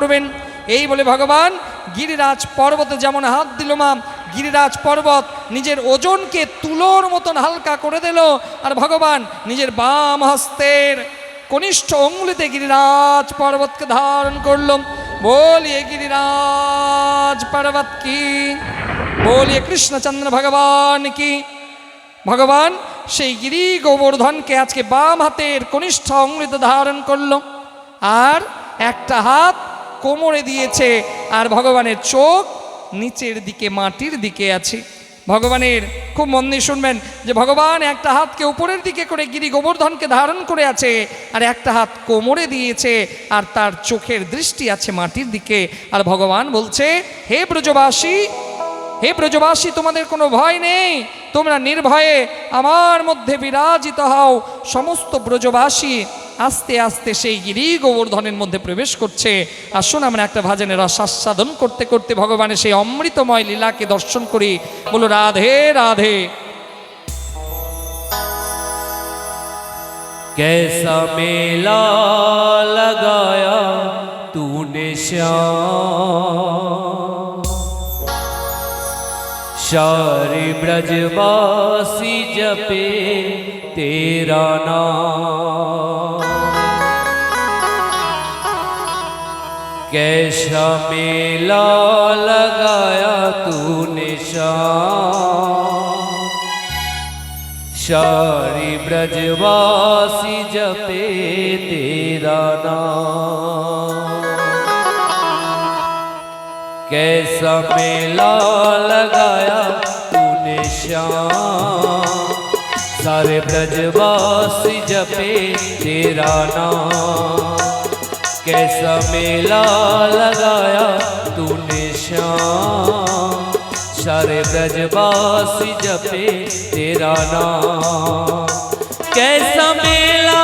করবেন। এই বলে ভগবান গিরিরাজ পর্বতে যেমন হাত দিল মা, গিরিরাজ পর্বত নিজের ওজনকে তুলোর মতন হালকা করে দিল, আর ভগবান নিজের বাম হস্তের কনিষ্ঠ অঙ্গুলিতে গিরিরাজ পর্বতকে ধারণ করল। বলিয়ে গিরিরাজ পর্বত কি, বলিয়ে কৃষ্ণচন্দ্র ভগবান কি। ভগবান সেই গিরি গোবর্ধনকে আজকে বাম হাতের কনিষ্ঠ অঙ্গুলিতে ধারণ করল, আর একটা হাত কোমরে দিয়েছে, আর ভগবানের চোখ নিচের দিকে মাটির দিকে আছে। ভগবানের খুব মন দিয়ে শুনবেন যে ভগবান একটা হাতকে উপরের দিকে করে গিরি গোবর্ধনকে ধারণ করে আছে, আর একটা হাত কোমরে দিয়েছে, আর তার চোখের দৃষ্টি আছে মাটির দিকে। আর ভগবান বলছে, হে ব্রজবাসী, হে ব্রজবাসী, তোমাদের কোনো ভয় নেই, তোমরা নির্ভয়ে আমার মধ্যে বিরাজিত হও। সমস্ত ব্রজবাসী আস্তে আস্তে সেই গিরি গোবর্ধনের মধ্যে প্রবেশ করছে। আসুন আমরা একটা ভজনের আস্বাদন করতে করতে ভগবানের সেই অমৃতময় লীলাকে দর্শন করি। বলো রাধে রাধে। कैसा मेला लगाया तूने श्याम, सारे ब्रजवासी जपे तेरा नाम। कैसा मेला लगाया तूने श्याम, सारे ब्रजवासी जपे तेरा नाम। कैसा मेला लगाया तूने श्याम, सारे ब्रजवासी जपे तेरा नाम। कैसा मेला लगाया तूने श्याम, सारे ब्रजवासी जपे तेरा नाम। कैसा मेला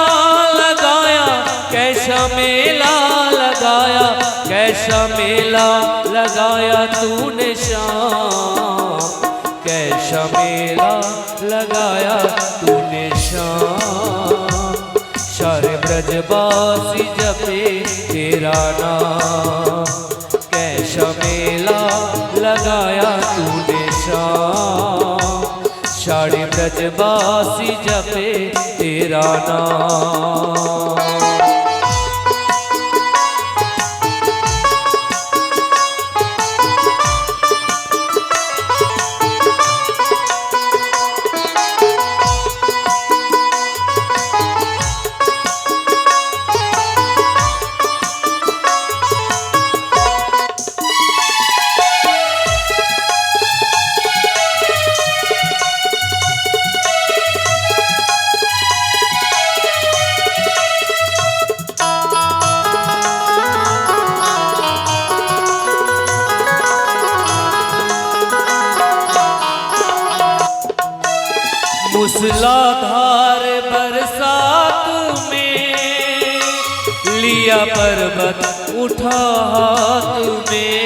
लगाया, कैसा मेला लगाया, कैसा मेला लगाया तूने श्याम, कैसा मेला लगाया तूने श्याम, सारे ब्रजवासी जपे तेरा नाम। कैसा मेला लगाया तूने श्याम, सारे ब्रजवासी जपे तेरा नाम। मूसलाधार बरसात में लिया पर्वत उठा हाथ में।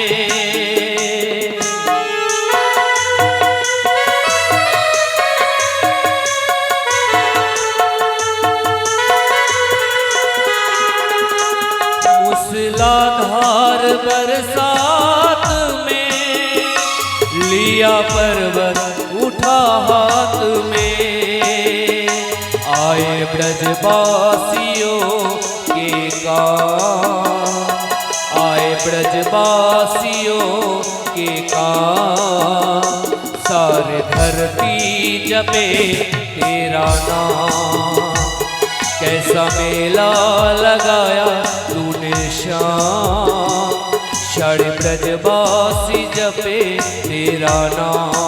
मूसलाधार बरसात में लिया पर्वत उठा हाथ में। आए ब्रजवासियों के काम, आए ब्रजवासियों के काम, सारे धरती जपे तेरा नाम। कैसा मेला लगाया तूने श्याम, सारे ब्रजवासी जपे तेरा नाम।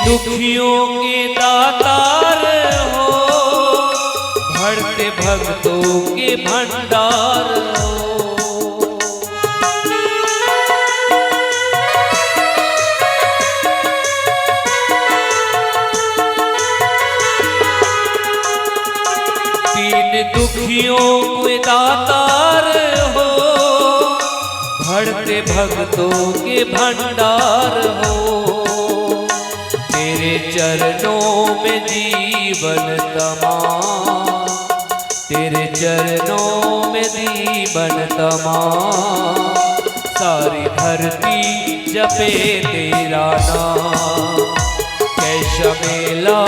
दुखियों के दातार हो, भरते भक्तों के भंडार हो। दीन दुखियों के दातार हो, भरते भक्तों के भंडार हो। तेरे चरणों में जीवन तमाम, तेरे चरणों में जीवन तमाम। सारी धरती जपे तेरा नाम, कैसा मेला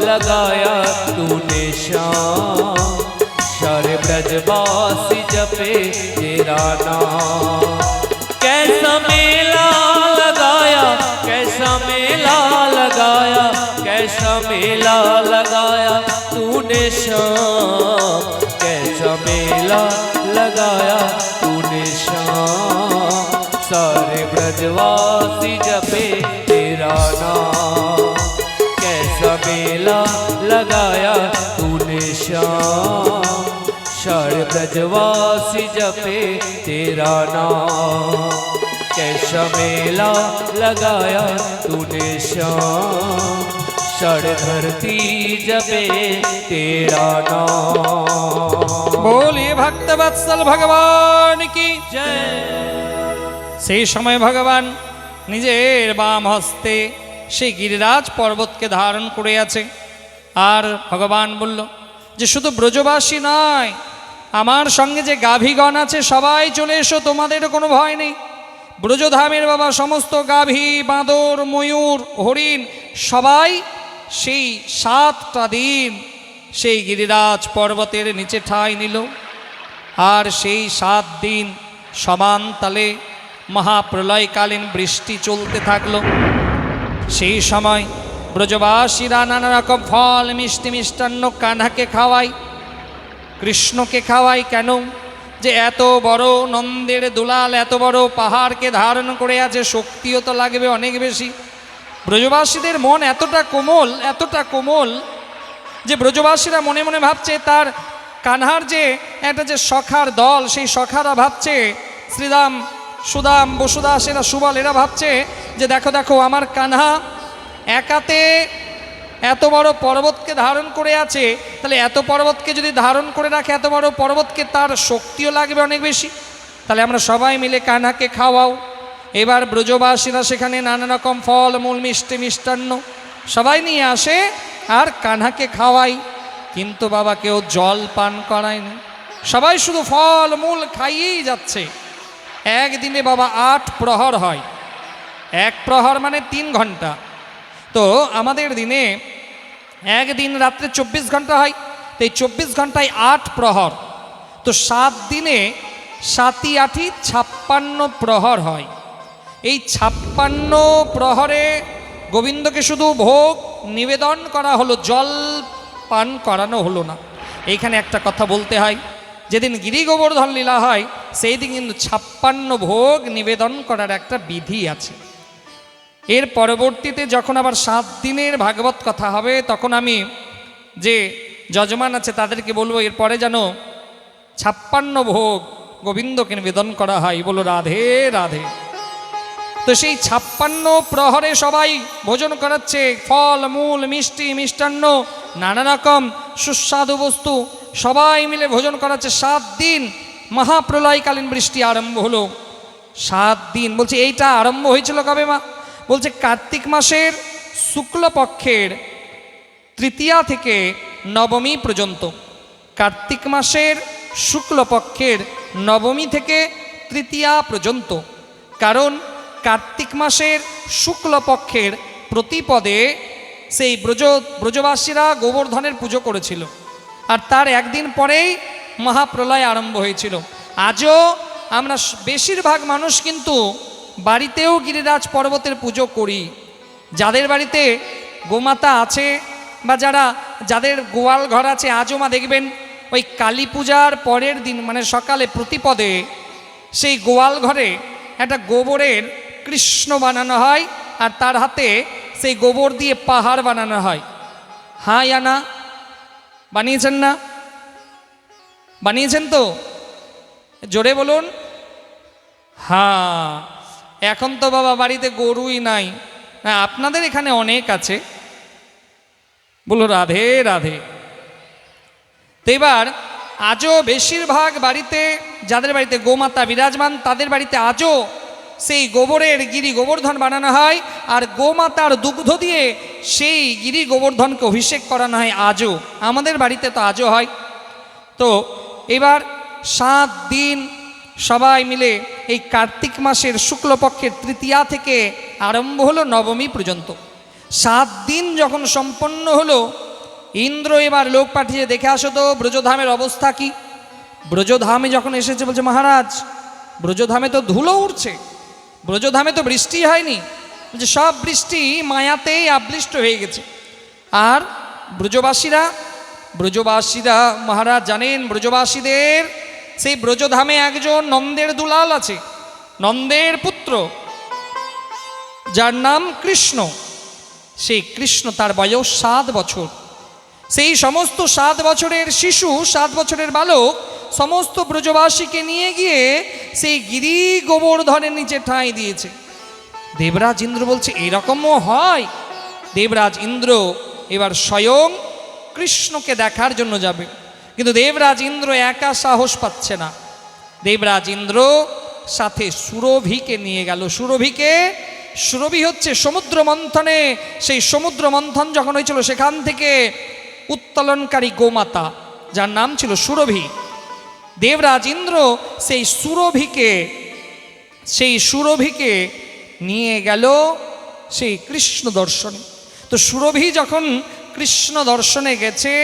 लगाया तूने श्याम। सारे ब्रजवासी जपे तेरा नाम, कैसा मेला लगाया, कैसा मेला लगाया, कैसा मेला लगाया तूने श्याम। कैसा मेला लगाया तूने श्याम। सारे ब्रजवासी जपे तेरा नाम, कैसा मेला लगाया तूने श्याम। सारे ब्रजवासी जपे तेरा नाम, कैसा मेला लगाया तूने श्याम। सारे धरती जपे तेरा नाम। बोलिए भक्तवत्सल भगवान की जय। সেই সময় ভগবান নিজের বাম হস্তে সেই গিরিরাজ পর্বতকে ধারণ করে আছে। আর ভগবান বলল যে শুধু ব্রজবাসী নয়, আমার সঙ্গে যে গাভীগণ আছে সবাই চলে এসো, তোমাদেরও কোনো ভয় নেই। ব্রজধামের বাবা সমস্ত গাভী, বাঁদর, ময়ূর, হরিণ সবাই সেই 7টা দিন সেই গিরিরাজ পর্বতের নিচে ঠাঁই নিল। আর সেই 7 দিন সমান তালে মহাপ্রলয়কালীন বৃষ্টি চলতে থাকলো। সেই সময় ব্রজবাসীরা নানা রকম ফল, মিষ্টি, মিষ্টান্ন কানহাকে খাওয়ায়, কৃষ্ণকে খাওয়ায়। কেন? যে এত বড় নন্দের দুলাল, এত বড় পাহাড়কে ধারণ করে আছে, শক্তিও তো লাগবে অনেক বেশি। ব্রজবাসীদের মন এতটা কোমল, এতটা কোমল যে ব্রজবাসীরা মনে মনে ভাবছে তার কানহার যে একটা যে সখার দল, সেই সখারা ভাবছে, শ্রীরাম, সুদাম, বসুদাস, এরা সুবল, এরা ভাবছে যে দেখো দেখো আমার কানহা একাতে এত বড় পর্বতকে ধারণ করে আছে, তাহলে এত পর্বতকে যদি ধারণ করে রাখে, এত বড় পর্বতকে, তার শক্তিও লাগবে অনেক বেশি। তাহলে আমরা সবাই মিলে কানহাকে খাওয়াও। এবার ব্রজবাসীরা সেখানে নানা রকম ফল মূল, মিষ্টি, মিষ্টান্ন সবাই নিয়ে আসে আর কানহাকে খাওয়াই। কিন্তু বাবা কেউ জল পান করায়নি, সবাই শুধু ফল মূল খাইয়েই যাচ্ছে। একদিনে বাবা 8 প্রহর হয়, 1 প্রহর মানে 3 ঘন্টা। তো আমাদের দিনে একদিন রাত্রে 24 ঘন্টা হয়, তো এই 24 ঘন্টায় 8 প্রহর। তো 7 দিনে 7 × 8 = 56 প্রহর হয়। এই 56 প্রহরে গোবিন্দকে শুধু ভোগ নিবেদন করা হলো, জল পান করানো হলো না। এইখানে একটা কথা বলতে হয়, যেদিন গিরি গোবর্ধন লীলা হয় সেই দিন কিন্তু 56 ভোগ নিবেদন করার একটা বিধি আছে। এর পরবর্তীতে যখন আবার 7 দিনের ভাগবত কথা হবে, তখন আমি যে যজমান আছে তাদেরকে বলবো এরপরে যেন 56 ভোগ গোবিন্দকে নিবেদন করা হয়। বলো রাধে রাধে। তো সেই 56 প্রহরে সবাই ভোজন করাচ্ছে, ফল মূল, মিষ্টি, মিষ্টান্ন, নানা রকম সুস্বাদু বস্তু সবাই মিলে ভোজন করাচ্ছে। 7 দিন মহাপ্রলয়কালীন বৃষ্টি আরম্ভ হলো। 7 দিন বলছে এইটা আরম্ভ হয়েছিল কবে মা? বলছে কার্তিক মাসের শুক্লপক্ষের 3য় থেকে 9ম পর্যন্ত। কার্তিক মাসের শুক্লপক্ষের 9ম থেকে 3য় পর্যন্ত। কারণ কার্তিক মাসের শুক্লপক্ষের প্রতিপদে সেই ব্রজবাসীরা গোবর্ধনের পুজো করেছিল, আর তার একদিন পরেই মহাপ্রলয় আরম্ভ হয়েছিল। আজও আমরা বেশিরভাগ মানুষ কিন্তু বাড়িতেও গিরিরাজ পর্বতের পুজো করি। যাদের বাড়িতে গোমাতা আছে বা যাদের গোয়াল ঘর আছে, আজও মা দেখবেন ওই কালী পূজার পরের দিন মানে সকালে প্রতিপদে সেই গোয়াল ঘরে একটা গোবরের কৃষ্ণ বানানো হয়, আর তার হাতে সেই গোবর দিয়ে পাহাড় বানানো হয়। হ্যাঁ ইয়া না? বানিয়েছেন না? বানিয়েছেন তো? জোরে বলুন। হ্যাঁ, এখন তো বাবা বাড়িতে গরুই নাই। হ্যাঁ, আপনাদের এখানে অনেক আছে। বলো রাধে রাধে। তো এবার আজও বেশিরভাগ বাড়িতে, যাদের বাড়িতে গোমাতা বিরাজমান তাদের বাড়িতে আজও সেই গোবরের গিরি গোবর্ধন বানানো হয়, আর গোমাতার দুগ্ধ দিয়ে সেই গিরি গোবর্ধনকে অভিষেক করানো হয় আজও। আমাদের বাড়িতে তো আজও হয়। তো এবার 7 দিন সবাই মিলে এই কার্তিক মাসের শুক্লপক্ষের তৃতীয়া থেকে আরম্ভ হলো নবমী পর্যন্ত 7 দিন যখন সম্পন্ন হলো, ইন্দ্র এবার লোক পাঠিয়ে দেখে আসো তো ব্রজধামের অবস্থা কি। ব্রজধামে যখন এসেছে বলছে, মহারাজ ব্রজধামে তো ধুলো উঠছে, ব্রজধামে তো বৃষ্টি হয়নি। বলছে সব বৃষ্টি মায়াতেই আবৃষ্ট হয়ে গেছে। আর ব্রজবাসীরা মহারাজ জানেন, ব্রজবাসীদের সেই ব্রজধামে একজন নন্দের দুলাল আছে, নন্দের পুত্র, যার নাম কৃষ্ণ। সেই কৃষ্ণ, তার বয়স 7 বছর। সেই সমস্ত 7 বছরের শিশু, 7 বছরের বালক সমস্ত ব্রজবাসীকে নিয়ে গিয়ে সেই গিরি গোবর্ধনের নিচে ঠাঁই দিয়েছে। দেবরাজ ইন্দ্র বলছে এরকমও হয়? দেবরাজ ইন্দ্র এবার স্বয়ং কৃষ্ণকে দেখার জন্য যাবে, কিন্তু দেবরাজ ইন্দ্র একা সাহস পাচ্ছে না। দেবরাজ ইন্দ্র সাথে সুরভিকে নিয়ে গেল। সুরভি হচ্ছে সমুদ্র মন্থনে, সেই সমুদ্র মন্থন যখন হয়েছিল সেখান থেকে উত্তোলনকারী গোমাতা, যার নাম ছিল সুরভি। দেবরাজ ইন্দ্র সেই সুরভিকে নিয়ে গেল সেই কৃষ্ণ দর্শনে। তো সুরভি যখন কৃষ্ণ দর্শনে গেছে,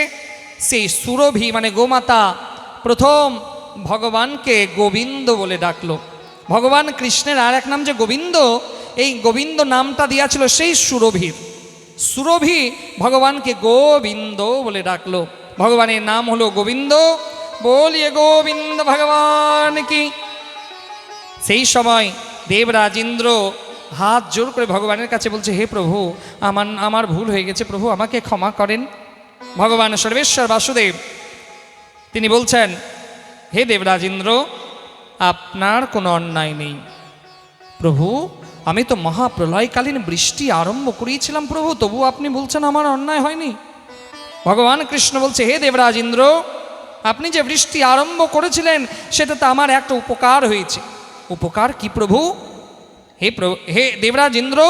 সেই সুরভি মানে গোমাতা প্রথম ভগবানকে গোবিন্দ বলে ডাকলো। ভগবান কৃষ্ণের আর এক নাম যে গোবিন্দ, এই গোবিন্দ নামটা দিয়াছিল সেই সুরভির। সুরভি ভগবানকে গোবিন্দ বলে ডাকলো। ভগবানের নাম হলো গোবিন্দ। বলিয়ে গোবিন্দ ভগবান কি। সেই সময় দেবরাজ ইন্দ্র হাত জোর করে ভগবানের কাছে বলছে, হে প্রভু, আমার ভুল হয়ে গেছে, প্রভু আমাকে ক্ষমা করেন। ভগবান সর্বেশ্বর বাসুদেব তিনি বলছেন, হে দেবরাজ ইন্দ্র, আপনার কোনো অন্যায় নেই প্রভু। আমি তো মহাপ্রলয়কালীন বৃষ্টি আরম্ভ করিয়েছিলাম প্রভু, তবু আপনি বলছেন আমার অন্যায় হয়নি। ভগবান কৃষ্ণ বলছে, হে দেবরাজ ইন্দ্র, আপনি যে বৃষ্টি আরম্ভ করেছিলেন সেটাতে আমার একটা উপকার হয়েছে। উপকার কি প্রভু? হে দেবরাজ ইন্দ্র,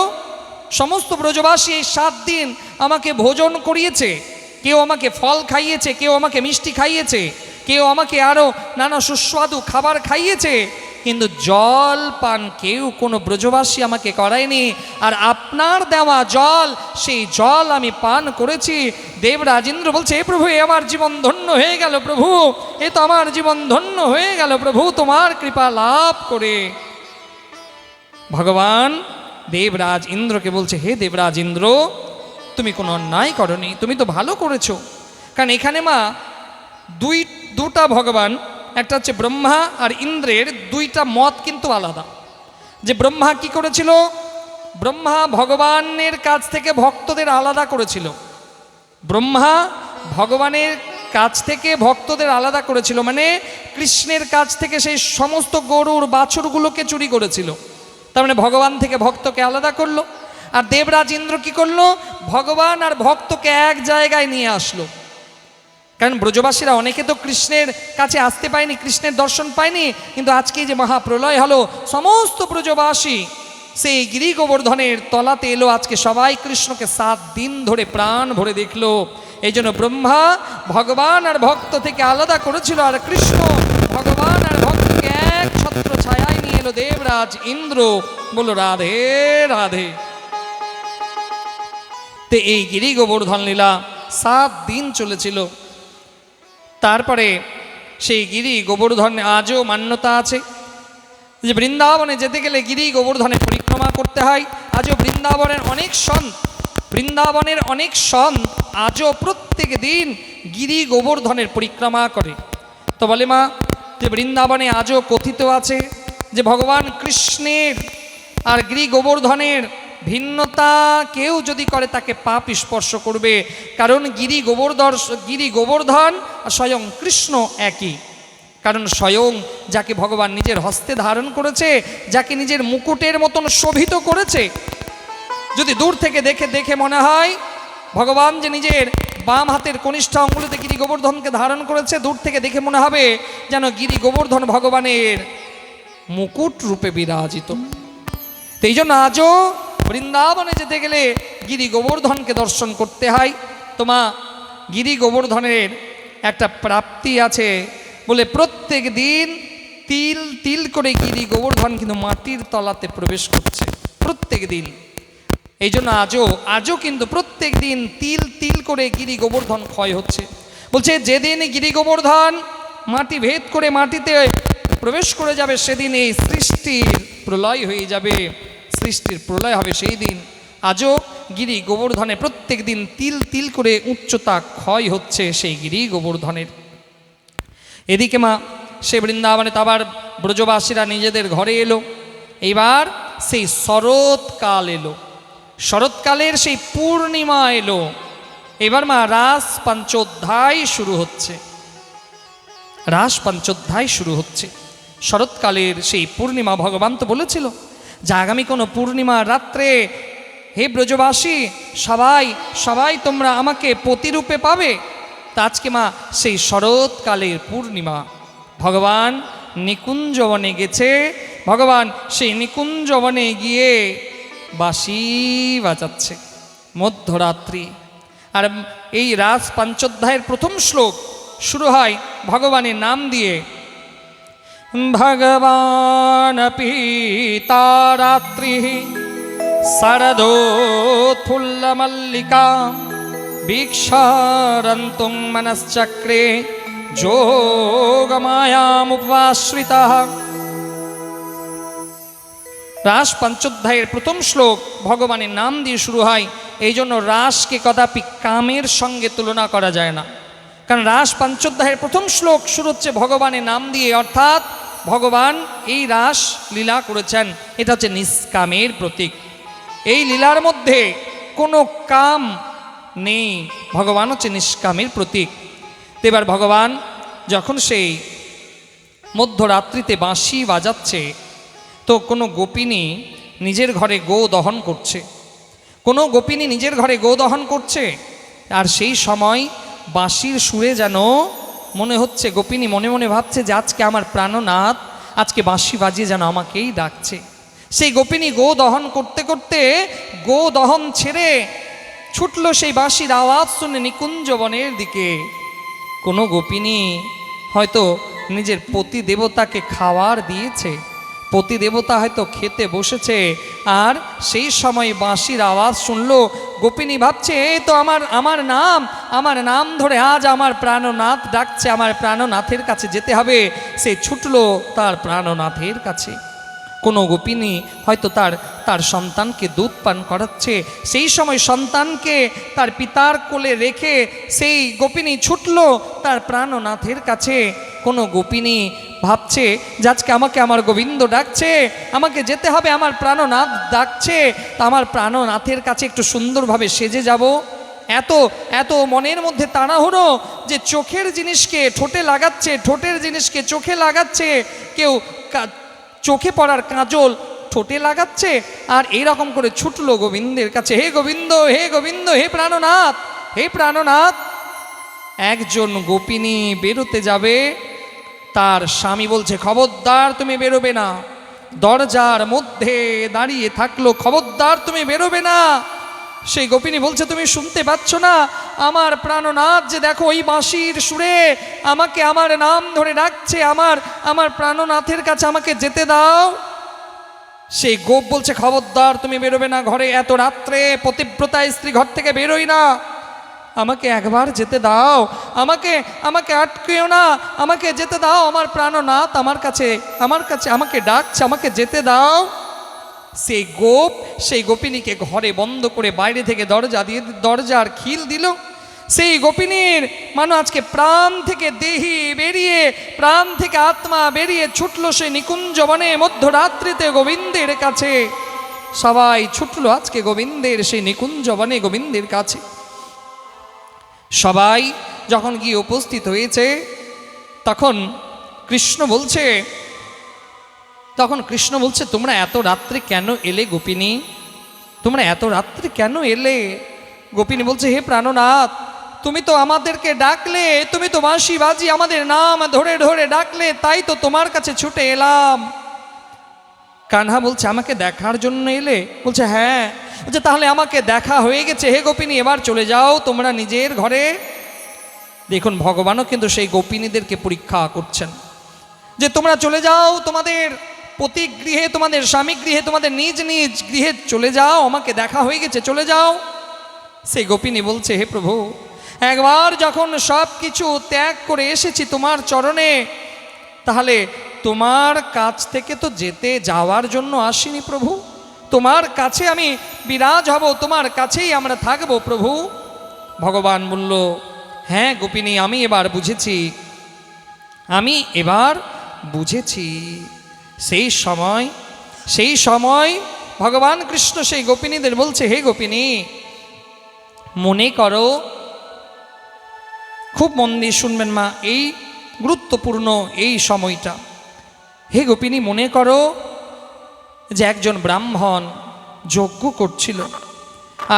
সমস্ত ব্রজবাসী এই 7 দিন আমাকে ভোজন করিয়েছে। কেউ আমাকে ফল খাইয়েছে, কেউ আমাকে মিষ্টি খাইয়েছে, কেউ আমাকে আরও নানা সুস্বাদু খাবার খাইয়েছে, কিন্তু জল পান কেউ কোনো ব্রজবাসী আমাকে করায়নি। আর আপনার দেওয়া জল, সেই জল আমি পান করেছি। দেবরাজ ইন্দ্র বলছে, এ প্রভু, এ আমার জীবন ধন্য হয়ে গেল প্রভু, এ তো আমার জীবন ধন্য হয়ে গেল প্রভু তোমার কৃপা লাভ করে। ভগবান দেবরাজ ইন্দ্রকে বলছে, হে দেবরাজ ইন্দ্র, তুমি কোনো অন্যায় করনি, তুমি তো ভালো করেছো। কারণ এখানে মা দুটা ভগবান, একটা হচ্ছে ব্রহ্মা আর ইন্দ্রের, দুইটা মত কিন্তু আলাদা। যে ব্রহ্মা কি করেছিল? ব্রহ্মা ভগবানের কাছ থেকে ভক্তদের আলাদা করেছিল। ব্রহ্মা ভগবানের কাছ থেকে ভক্তদের আলাদা করেছিল, মানে কৃষ্ণের কাছ থেকে সেই সমস্ত গরুর বাছুরগুলোকে চুরি করেছিল। তার মানে ভগবান থেকে ভক্তকে আলাদা করলো। আর দেবরাজ ইন্দ্র কি করলো? ভগবান আর ভক্তকে এক জায়গায় নিয়ে আসলো। কারণ ব্রজবাসীরা অনেকে তো কৃষ্ণের কাছে আসতে পায়নি, কৃষ্ণের দর্শন পায়নি, কিন্তু আজকে যে মহাপ্রলয় হলো, সমস্ত ব্রজবাসী সেই গিরি গোবর্ধনের তলাতে এলো। আজকে সবাই কৃষ্ণকে 7 দিন ধরে প্রাণ ভরে দেখলো। এই জন্য ব্রহ্মা ভগবান আর ভক্ত থেকে আলাদা করেছিল, আর কৃষ্ণ ভগবান আর ভক্তকে এক ছত্র ছায়ায় নিয়ে এলো দেবরাজ ইন্দ্র। বলো রাধে রাধে। তো এই গিরি গোবর্ধন লীলা 7 দিন চলেছিল। তারপরে সেই গিরি গোবর্ধন আজও মান্যতা আছে যে বৃন্দাবনে যেতে গেলে গিরি গোবর্ধনে পরিক্রমা করতে হয়। আজও বৃন্দাবনের অনেক সন্ত আজও প্রত্যেক দিন গিরি গোবর্ধনের পরিক্রমা করে। তো বলে মা যে বৃন্দাবনে আজও কথিত আছে যে ভগবান কৃষ্ণের আর গিরি গোবর্ধনের ভিন্নতা কেউ যদি করে তাকে পাপ স্পর্শ করবে, কারণ গিরি গোবর্ধন আর স্বয়ং কৃষ্ণ একই। কারণ স্বয়ং যাকে ভগবান নিজের হস্তে ধারণ করেছে, যাকে নিজের মুকুটের মতন শোভিত করেছে, যদি দূর থেকে দেখে মনে হয় ভগবান যে নিজের বাম হাতের কনিষ্ঠ অঙ্গুলিতে গিরি গোবর্ধনকে ধারণ করেছে, দূর থেকে দেখে মনে হবে যেন গিরি গোবর্ধন ভগবানের মুকুট রূপে বিরাজিত। তো এই জন্য আজও বৃন্দাবনে যেতে গেলে গিরি গোবর্ধনকে দর্শন করতে হয়। তোমা গিরি গোবর্ধনের একটা প্রাপ্তি আছে বলে প্রত্যেক দিন তিল তিল করে গিরি গোবর্ধন কিন্তু মাটির তলাতে প্রবেশ করছে প্রত্যেক দিন। এই জন্য আজও কিন্তু প্রত্যেক দিন তিল তিল করে গিরি গোবর্ধন ক্ষয় হচ্ছে। বলছে যেদিন গিরি গোবর্ধন মাটি ভেদ করে মাটিতে প্রবেশ করে যাবে, সেদিন এই সৃষ্টির প্রলয় হয়ে যাবে, সৃষ্টির প্রলয় হবে সেই দিন। আজও গিরি গোবর্ধনে প্রত্যেক দিন তিল তিল করে উচ্চতা ক্ষয় হচ্ছে সেই গিরি গোবর্ধনের। এদিকে মা সে বৃন্দাবনে তো আবার ব্রজবাসীরা নিজেদের ঘরে এলো। এইবার সেই শরৎকাল এলো, শরৎকালের সেই পূর্ণিমা এলো। এবার মা রাস পঞ্চোধ্যায় শুরু হচ্ছে, রাস পঞ্চোধ্যায় শুরু হচ্ছে। শরৎকালের সেই পূর্ণিমা ভগবান তো বলেছিল যে আগামী কোনো পূর্ণিমা রাত্রে হে ব্রজবাসী সবাই সবাই তোমরা আমাকে পতিরূপে পাবে। তা আজকে মা সেই শরৎকালের পূর্ণিমা, ভগবান নিকুঞ্জবনে গেছে, ভগবান সেই নিকুঞ্জবনে গিয়ে বাঁশি বাজাচ্ছে মধ্যরাত্রি। আর এই রাস পঞ্চোধ্যায়ের প্রথম শ্লোক শুরু হয় ভগবানের নাম দিয়ে। ভগবানপি তারাত্রি শারদোৎফুল্লমল্লিকা বীক্ষারন্তুং মনশ্চক্রে যোগমায়ামুপাশ্রিতঃ। রাস পঞ্চোধ্যায়ের প্রথম শ্লোক ভগবানের নাম দিয়ে শুরু হয়। এই জন্য রাসকে কদাপি কামের সঙ্গে তুলনা করা যায় না, কারণ রাস পঞ্চোধ্যায়ের প্রথম শ্লোক শুরু হচ্ছে ভগবানের নাম দিয়ে, অর্থাৎ ভগবান এই রাস লীলা করেছেন, এটা হচ্ছে নিষ্কামের প্রতীক। এই লীলার মধ্যে কোনো কাম নেই, ভগবান হচ্ছে নিষ্কামের প্রতীক। তো এবার ভগবান যখন সেই মধ্যরাত্রিতে বাঁশি বাজাচ্ছে, তো কোনো গোপিনী নিজের ঘরে গো দহন করছে, কোনো গোপিনী নিজের ঘরে গো দহন করছে। আর সেই সময় বাঁশির সুরে যেন মনে হচ্ছে, গোপিনী মনে মনে ভাবছে যে আজকে আমার প্রাণনাথ আজকে বাঁশি বাজিয়ে যেন আমাকেই ডাকছে। সেই গোপিনী গো দহন করতে করতে গো দহন ছেড়ে ছুটলো সেই বাঁশির আওয়াজ শুনে নিকুঞ্জবনের দিকে। কোনো গোপিনী হয়তো নিজের পতি দেবতাকে খাওয়ার দিয়েছে, পতি দেবতা হয়তো খেতে বসেছে, আর সেই সময় বাঁশির আওয়াজ শুনলো। গোপিনী ভাবছে এই তো আমার নাম ধরে আজ আমার প্রাণনাথ ডাকছে, আমার প্রাণনাথের কাছে যেতে হবে। সে ছুটলো তার প্রাণনাথের কাছে। কোনো গোপিনী হয়তো তার সন্তানকে দুধ পান করাচ্ছে, সেই সময় সন্তানকে তার পিতার কোলে রেখে সেই গোপিনী ছুটলো তার প্রাণনাথের কাছে। কোনো গোপিনী ভাবছে যে আজকে আমাকে আমার গোবিন্দ ডাকছে, আমাকে যেতে হবে, আমার প্রাণনাথ ডাকছে, তা আমার প্রাণনাথের কাছে একটু সুন্দরভাবে সেজে যাব। এত মনের মধ্যে তাড়াহুড়ো যে চোখের জিনিসকে ঠোঁটে লাগাচ্ছে, ঠোঁটের জিনিসকে চোখে লাগাচ্ছে, কেউ চোখে পড়ার কাজল ঠোঁটে লাগাচ্ছে, আর এইরকম করে ছুটলো গোবিন্দের কাছে। হে গোবিন্দ, হে গোবিন্দ, হে প্রাণনাথ, হে প্রাণনাথ। একজন গোপিনী বেরোতে যাবে, তার স্বামী বলছে খবরদার তুমি বেরোবে না। দরজার মধ্যে দাঁড়িয়ে থাকলো, খবরদার তুমি বেরোবে না। সেই গোপিনী বলছে তুমি শুনতে পাচ্ছ না আমার প্রাণনাথ যে দেখো ওই বাঁশির সুরে আমাকে আমার নাম ধরে ডাকছে, আমার প্রাণনাথের কাছে আমাকে যেতে দাও। সেই গোপ বলছে খবরদার তুমি বেরোবে না, ঘরে এত রাত্রে পতিব্রতা স্ত্রী ঘর থেকে বেরোই না, আমাকে একবার যেতে দাও, আমাকে আটকেও না, আমাকে যেতে দাও, আমার প্রাণনাথ আমার কাছে আমাকে ডাকছে, আমাকে যেতে দাও। সেই গোপিনীকে ঘরে বন্ধ করে বাইরে থেকে দরজার খিল দিল। সেই গোপিনীর মানো আজকে প্রাণ থেকে দেহি বেরিয়ে, প্রাণ থেকে আত্মা বেরিয়ে ছুটলো সেই নিকুঞ্জবনে মধ্যরাত্রিতে গোবিন্দের কাছে। সবাই ছুটলো আজকে গোবিন্দের সেই নিকুঞ্জ বনে গোবিন্দের কাছে। সবাই যখন গিয়ে উপস্থিত হয়েছে তখন কৃষ্ণ বলছে তোমরা এত রাত্রে কেন এলে গোপিনী, তোমরা এত রাত্রে কেন এলে? গোপিনী বলছে হে প্রাণনাথ, তুমি তো আমাদেরকে ডাকলে, তুমি তো বাঁশি বাজি আমাদের নাম ধরে ধরে ডাকলে, তাই তো তোমার কাছে ছুটে এলাম। কানহা বলছে আমাকে দেখার জন্য এলে? বলছে হ্যাঁ। বলছে তাহলে আমাকে দেখা হয়ে গেছে হে গোপিনী, এবার চলে যাও তোমরা নিজের ঘরে। দেখুন ভগবানও কিন্তু সেই গোপিনীদেরকে পরীক্ষা করছেন যে তোমরা চলে যাও তোমাদের পতি গৃহে, তোমাদের স্বামী গৃহে, তোমাদের নিজ নিজ গৃহে চলে যাও, আমাকে দেখা হয়ে গেছে, চলে যাও। সেই গোপিনী বলছে হে প্রভু, একবার যখন সব কিছু ত্যাগ করে এসেছি তোমার চরণে, তাহলে তোমার কাছ থেকে তো যেতে যাওয়ার জন্য আসিনি প্রভু, তোমার কাছে আমি বিরাজ হব, তোমার কাছেই আমরা থাকবো প্রভু। ভগবান বলল হ্যাঁ গোপিনী, আমি এবার বুঝেছি। সেই সময় ভগবান কৃষ্ণ সেই গোপিনীদের বলছে হে গোপিনী, মনে করো, খুব মন দিয়ে শুনবেন মা, এই গুরুত্বপূর্ণ এই সময়টা। হে গোপিনী মনে করো যে একজন ব্রাহ্মণ যজ্ঞ করছিল,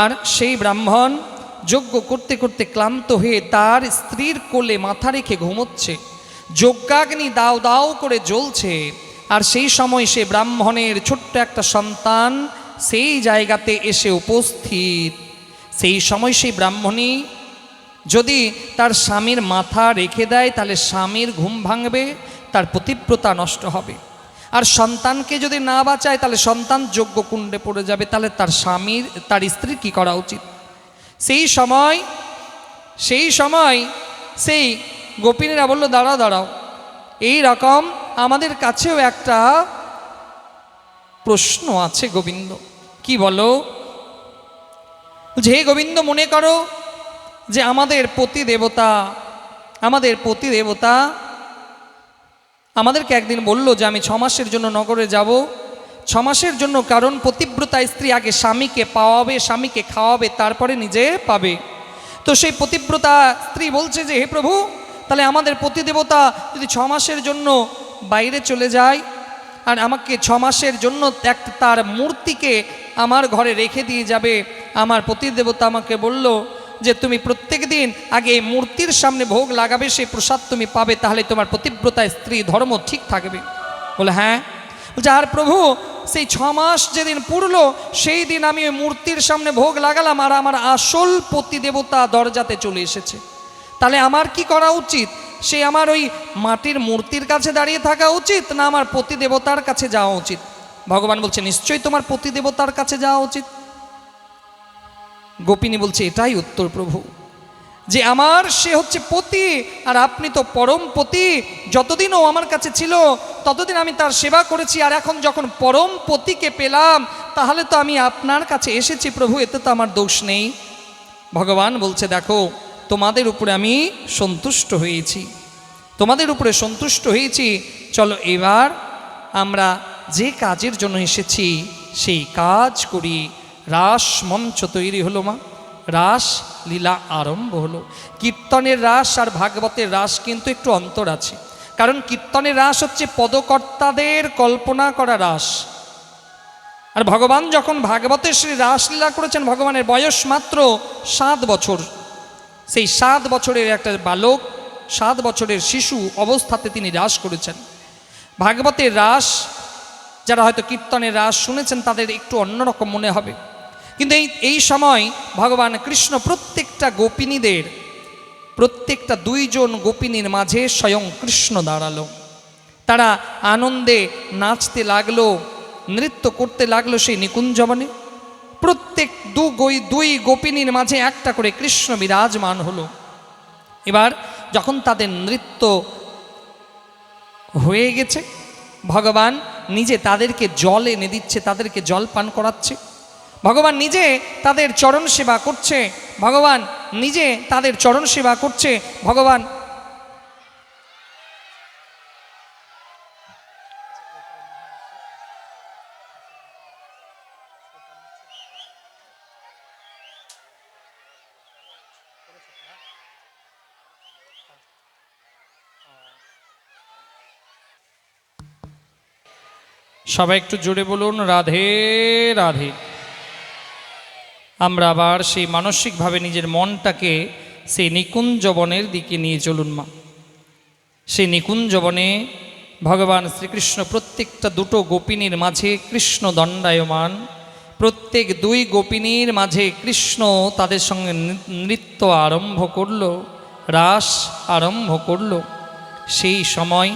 আর সেই ব্রাহ্মণ যজ্ঞ করতে করতে ক্লান্ত হয়ে তার স্ত্রীর কোলে মাথা রেখে ঘুমোচ্ছে, যজ্ঞাগ্নি দাও দাও করে জ্বলছে, আর সেই সময় সে ব্রাহ্মণের ছোট্ট একটা সন্তান সেই জায়গাতে এসে উপস্থিত। সেই সময় সেই ব্রাহ্মণী যদি তার স্বামীর মাথা রেখে দেয় তাহলে স্বামীর ঘুম ভাঙবে, তার পতিব্রতা নষ্ট হবে। আর সন্তানকে যদি না বাঁচায় তাহলে সন্তান যজ্ঞকুণ্ডে পড়ে যাবে, তাহলে তার স্ত্রীর কী করা উচিত? সেই সময় সেই গোপিনীরা বলল দাঁড়াও, এই রকম আমাদের কাছেও একটা প্রশ্ন আছে গোবিন্দ। কি বলো? যে গোবিন্দ মনে করো যে আমাদের পতি দেবতা আমাদেরকে একদিন বলল যে আমি 6 মাসের জন্য নগরে যাব, 6 মাসের জন্য, কারণ পতিব্রতা স্ত্রী আগে স্বামীকে পাওয়াবে, স্বামীকে খাওয়াবে, তারপরে নিজে পাবে। তো সেই পতিব্রতা স্ত্রী বলছে যে হে প্রভু, তাহলে আমাদের পতিদেবতা যদি 6 মাসের জন্য বাইরে চলে যায় আর আমাকে 6 মাসের জন্য তার মূর্তিকে আমার ঘরে রেখে দিয়ে যাবে, আমার পতিদেবতা আমাকে বলল যে তুমি প্রত্যেক দিন আগে এই মূর্তির সামনে ভোগ লাগাবে, সেই প্রসাদ তুমি পাবে, তাহলে তোমার পতিব্রতা স্ত্রী ধর্ম ঠিক থাকবে। বলে হ্যাঁ। বলছে আর প্রভু, সেই 6 মাস যেদিন পুরলো সেই দিন আমি ওই মূর্তির সামনে ভোগ লাগালাম আর আমার আসল পতিদেবতা দরজাতে চলে এসেছে, তাহলে আমার কি করা উচিত? সে আমার ওই মাটির মূর্তির কাছে দাঁড়িয়ে থাকা উচিত না আমার পতিদেবতার কাছে যাওয়া উচিত? ভগবান বলছে নিশ্চয়ই তোমার পতিদেবতার কাছে যাওয়া উচিত। গোপিনী বলছে এটাই উত্তর প্রভু, যে আমার সে হচ্ছে পতি আর আপনি তো পরম পতি, যতদিন ও আমার কাছে ছিল ততদিন আমি তার সেবা করেছি, আর এখন যখন পরম পতিকে পেলাম তাহলে তো আমি আপনার কাছে এসেছি প্রভু, এতে তো আমার দোষ নেই। ভগবান বলছে দেখো, তোমাদের উপরে আমি সন্তুষ্ট হয়েছি, চলো এবার আমরা যে কাজের জন্য এসেছি সেই কাজ করি। রাস মঞ্চ তৈরি হলো মা, রাস লীলা আরম্ভ হলো। কীর্তনের রাস আর ভাগবতের রাস কিন্তু একটু অন্তর আছে, কারণ কীর্তনের রাস হচ্ছে পদকর্তাদের কল্পনা করা রাস, আর ভগবান যখন ভাগবতের শ্রী রাসলীলা করেছেন, ভগবানের বয়স মাত্র 7 বছর। সেই 7 বছরের একটা বালক, 7 বছরের শিশু অবস্থাতে তিনি রাস করেছেন। ভাগবতের রাস যারা হয়তো কীর্তনের রাস শুনেছেন তাদের একটু অন্যরকম মনে হবে, কিন্তু এই সময় ভগবান কৃষ্ণ প্রত্যেকটা 2 জন গোপিনীর মাঝে স্বয়ং কৃষ্ণ দাঁড়ালো। তারা আনন্দে নাচতে লাগলো, নৃত্য করতে লাগলো সেই নিকুঞ্জবনে। প্রত্যেক 2 গোপিনীর মাঝে একটা করে কৃষ্ণ বিরাজমান হলো। এবার যখন তাদের নৃত্য হয়ে গেছে, ভগবান নিজে তাদেরকে জল এনে দিচ্ছে, তাদেরকে জল পান করাচ্ছে। ভগবান নিজে তাদের চরণ সেবা করছে, ভগবান সবাই একটু জোরে বলুন রাধে রাধে। আমরা আবার সেই মানসিকভাবে নিজের মনটাকে সেই নিকুঞ্জবনের দিকে নিয়ে চলুন মা। সেই নিকুঞ্জবনে ভগবান শ্রীকৃষ্ণ প্রত্যেকটা দুটো গোপিনীর মাঝে কৃষ্ণ দণ্ডায়মান, প্রত্যেক দুই গোপিনীর মাঝে কৃষ্ণ তাদের সঙ্গে নৃত্য আরম্ভ করল, রাস আরম্ভ করল। সেই সময়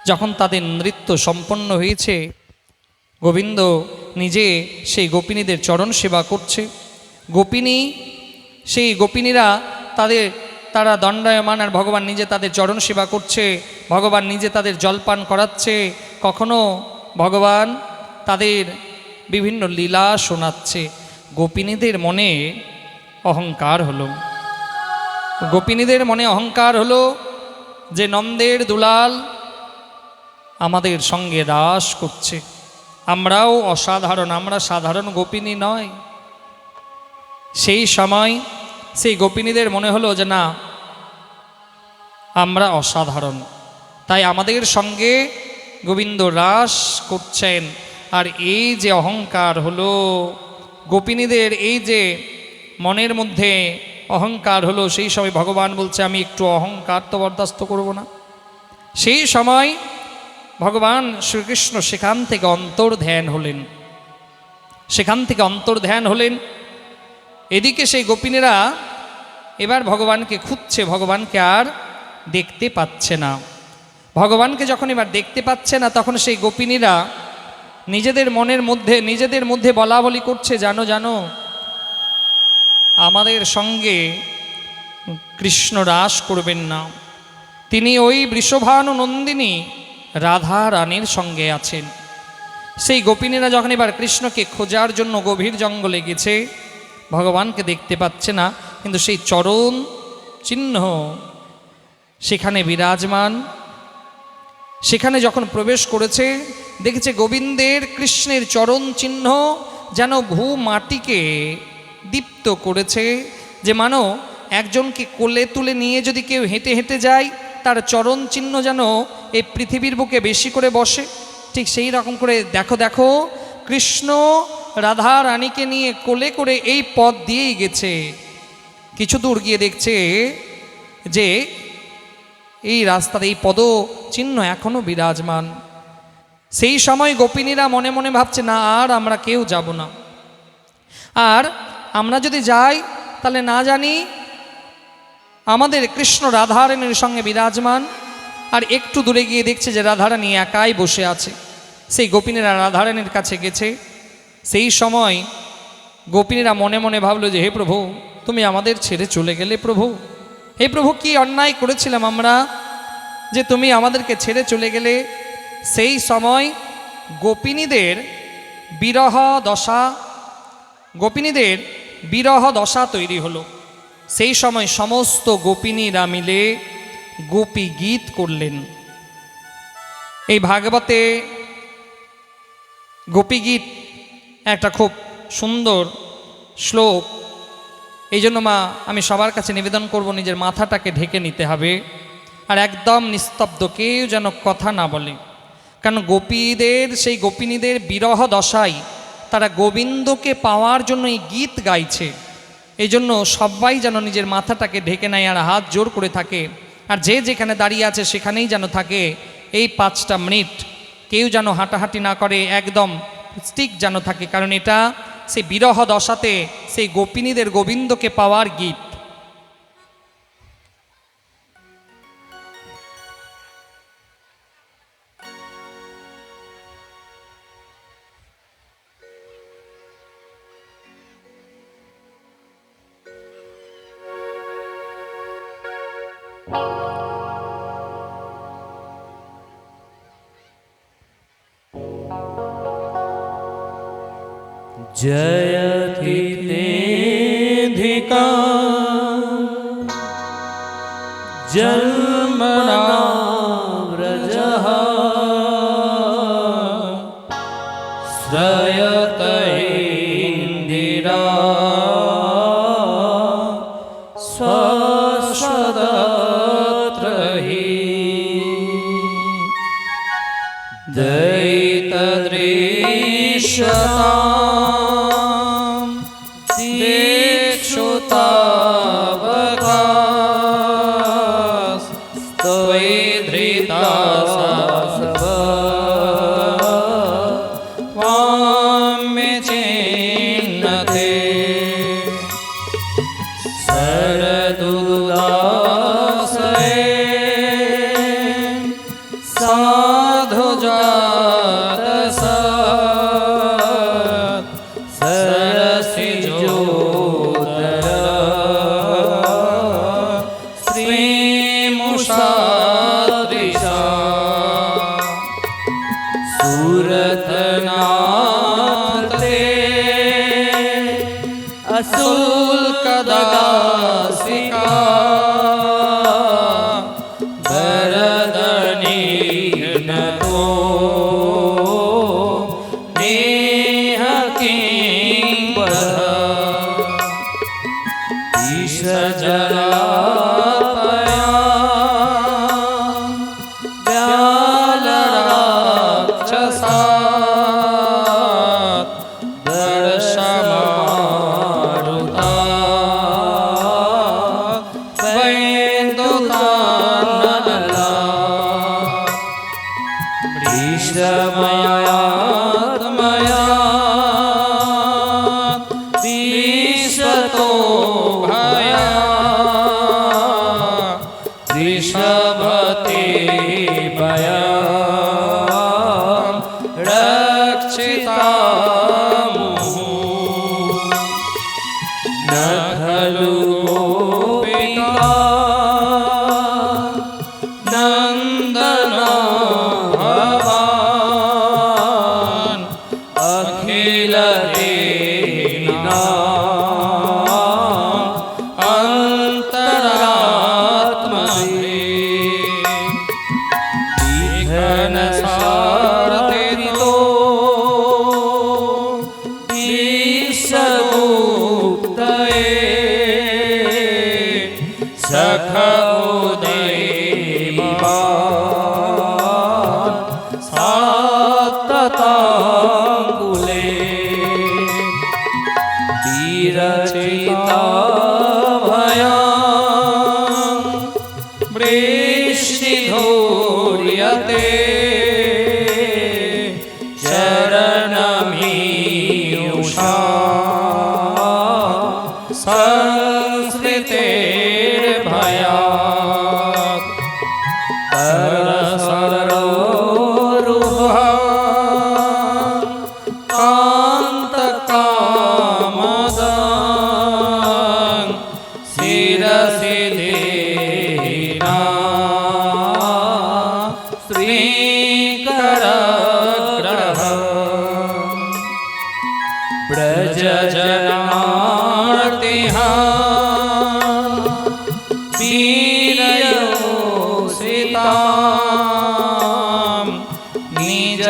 যখন তাদের নৃত্য সম্পন্ন হয়েছে, গোবিন্দ নিজে সেই গোপিনীদের চরণ সেবা করছে। সেই গোপিনীরা তারা দণ্ডায়মান, আর ভগবান নিজে তাদের চরণ সেবা করছে। ভগবান নিজে তাদের জলপান করাচ্ছে, কখনো ভগবান তাদের বিভিন্ন লীলা শোনাচ্ছে। গোপিনীদের মনে অহংকার হলো, গোপিনীদের মনে অহংকার হলো যে নন্দের দুলাল আমাদের সঙ্গে রাস করছে, আমরাও অসাধারণ, আমরা সাধারণ গোপিনী নয়। সেই সময় সেই গোপিনীদের মনে হলো যে না, আমরা অসাধারণ, তাই আমাদের সঙ্গে গোবিন্দ রাস করছেন। আর এই যে অহংকার হলো গোপিনীদের, এই যে মনের মধ্যে অহংকার হলো, সেই সময় ভগবান বলছে আমি একটু অহংকার তো বরদাস্ত করব না। সেই সময় ভগবান শ্রীকৃষ্ণ সেখান থেকে অন্তর্ধ্যান হলেন, সেখান থেকে অন্তর্ধ্যান হলেন। এদিকে সেই গোপিনীরা এবার ভগবানকে খুঁজছে, ভগবানকে আর দেখতে পাচ্ছে না। ভগবানকে যখন এবার দেখতে পাচ্ছে না, তখন সেই গোপিনীরা নিজেদের মধ্যে বলা বলি করছে, জানো জানো আমাদের সঙ্গে কৃষ্ণ রাস করবেন না, তিনি ওই বৃষভানু নন্দিনী রাধা রানীর সঙ্গে আছেন। সেই গোপিনীরা যখন এবার কৃষ্ণকে খোঁজার জন্য গভীর জঙ্গলে গেছে, ভগবানকে দেখতে পাচ্ছে না, কিন্তু সেই চরণ চিহ্ন সেখানে বিরাজমান। সেখানে যখন প্রবেশ করেছে, দেখেছে গোবিন্দের কৃষ্ণের চরণ চিহ্ন যেন ভূ মাটিকে দীপ্ত করেছে, যে মানো একজনকে কোলে তুলে নিয়ে যদি কেউ হেঁটে হেঁটে যায়, তার চরণ চিহ্ন যেন এই পৃথিবীর বুকে বেশি করে বসে। ঠিক সেই রকম করে দেখো দেখো কৃষ্ণ রাধা রানীকে নিয়ে কোলে করে এই পথ দিয়েই গেছে। কিছু দূর গিয়ে দেখছে যে এই রাস্তার এই পদ চিহ্ন এখনো বিরাজমান। সেই সময় গোপিনীরা মনে মনে ভাবছে, না আর আমরা কেউ যাব না, আর আমরা যদি যাই তাহলে না জানি আমাদের কৃষ্ণ রাধারানীর সঙ্গে বিরাজমান। আর একটু দূরে গিয়ে দেখছে যে রাধারানী একাই বসে আছে। সেই গোপিনীরা রাধারানীর কাছে গেছে। সেই সময় গোপিনীরা মনে মনে ভাবলো যে হে প্রভু, তুমি আমাদের ছেড়ে চলে গেলে প্রভু। হে প্রভু, কি অন্যায় করেছিলাম আমরা যে তুমি আমাদেরকে ছেড়ে চলে গেলে। সেই সময় গোপিনীদের বিরহ দশা তৈরি হলো। সেই সময় সমস্ত গোপিনীরা মিলে গোপী গীত করলেন। এই ভাগবতে গোপী গীত একটা খুব সুন্দর শ্লোক। এই জন্য মা, আমি সবার কাছে নিবেদন করব, নিজের মাথাটাকে ঢেকে নিতে হবে, আর একদম নিস্তব্ধ, কেউ যেন কথা না বলে। কারণ সেই গোপিনীদের বিরহ দশায় তারা গোবিন্দকে পাওয়ার জন্য এই গীত গাইছে। এই জন্য সবাই যেন নিজের মাথাটাকে ঢেকে নেয় আর হাত জোর করে থাকে, আর যে যেখানে দাঁড়িয়ে আছে সেখানেই যেন থাকে। এই 5টা মিনিট কেউ যেন হাঁটাহাঁটি না করে, একদম স্টিক যেন থাকে, কারণ এটা সেই বিরহ দশাতে সেই গোপিনীদের গোবিন্দকে পাওয়ার গীত। जयति तेऽधिका जन्मना व्रजः श्रयत इन्दिरा दिक्षुतावकास्त्वयि धृता त्वां मे चिन्नते शरदुदासये साधुजातसत् सरसिजोदर श्रीमुषादृशा सुरतनाथे अशुल्कदासिका वरदनीर्नतो नेह किंवद ईशजलापया व्यालराक्षसात् दर्शमारुता वैन्दुतानला वृषमयात्मया विश्वतो भया वृषभते भया रक्षिता न खलु गोपिका नन्दना भवान् अखिल दीना अन्तरात्मने विघ्नसारथितो विश्वगुप्तये सख उदयीमान् सात्तताङ्कुले विरचिता भया वृष्टिधूर्यते चरणमीयुषा संस्कृतेर्भयात् परसरोरुहा कान्तकामदान् शिरसि देहिना श्रीकरग्रह व्रजजनार्तिहा वीरयोषितां निजजनस्मयो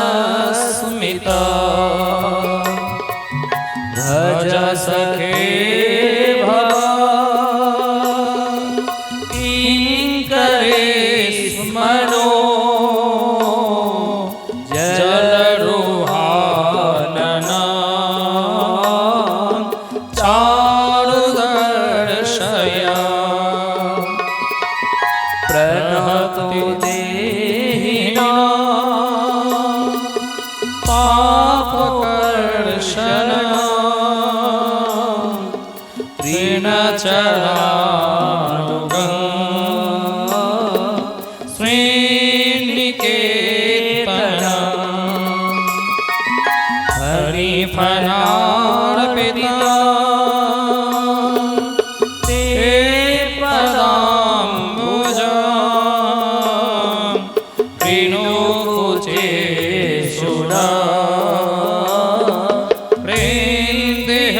धसनस्मिता भज सखे भवा किङ्करे स्मरो जलरुहानना चारुदर्शया प्रणहतो देहिना पापकर्षणा ऋणचरानुगं श्रीनिकेतना हरिफलार्पिता ते पदाम्बुजा कृणुकुचेषुणा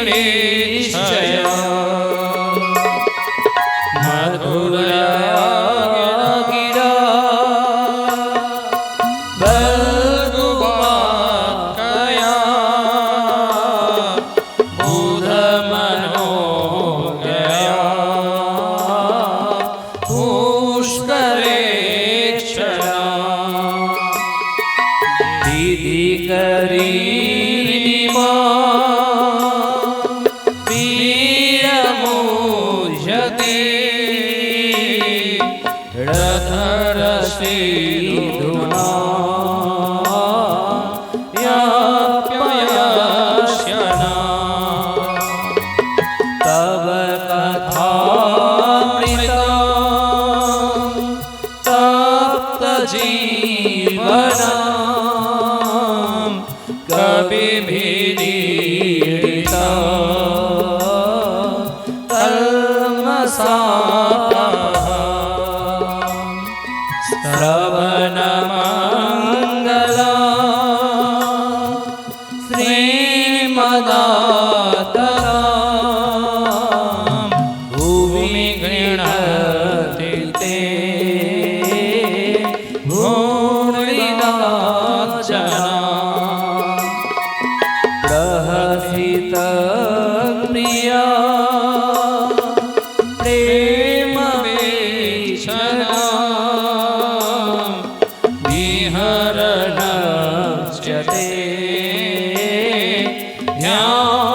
प्रेन्दिहृच्छया मधुरया गिरा बल्गुबाकया बुधमनोगया पुष्करेक्षणा विधि करी वीरमुषति रथरश्री धुना याप्ययस्यना तव कथामृतं तप्तजीवनं कविभिरीडितं कल्मषापहं श्रवणमङ्गलं श्रीमदाततं भुवि गृह्णन्ति ते भूरिदाचना प्रहसितप्रिया प्रेमवेक्षणा विहरणश्च ते ध्यानमङ्गलम्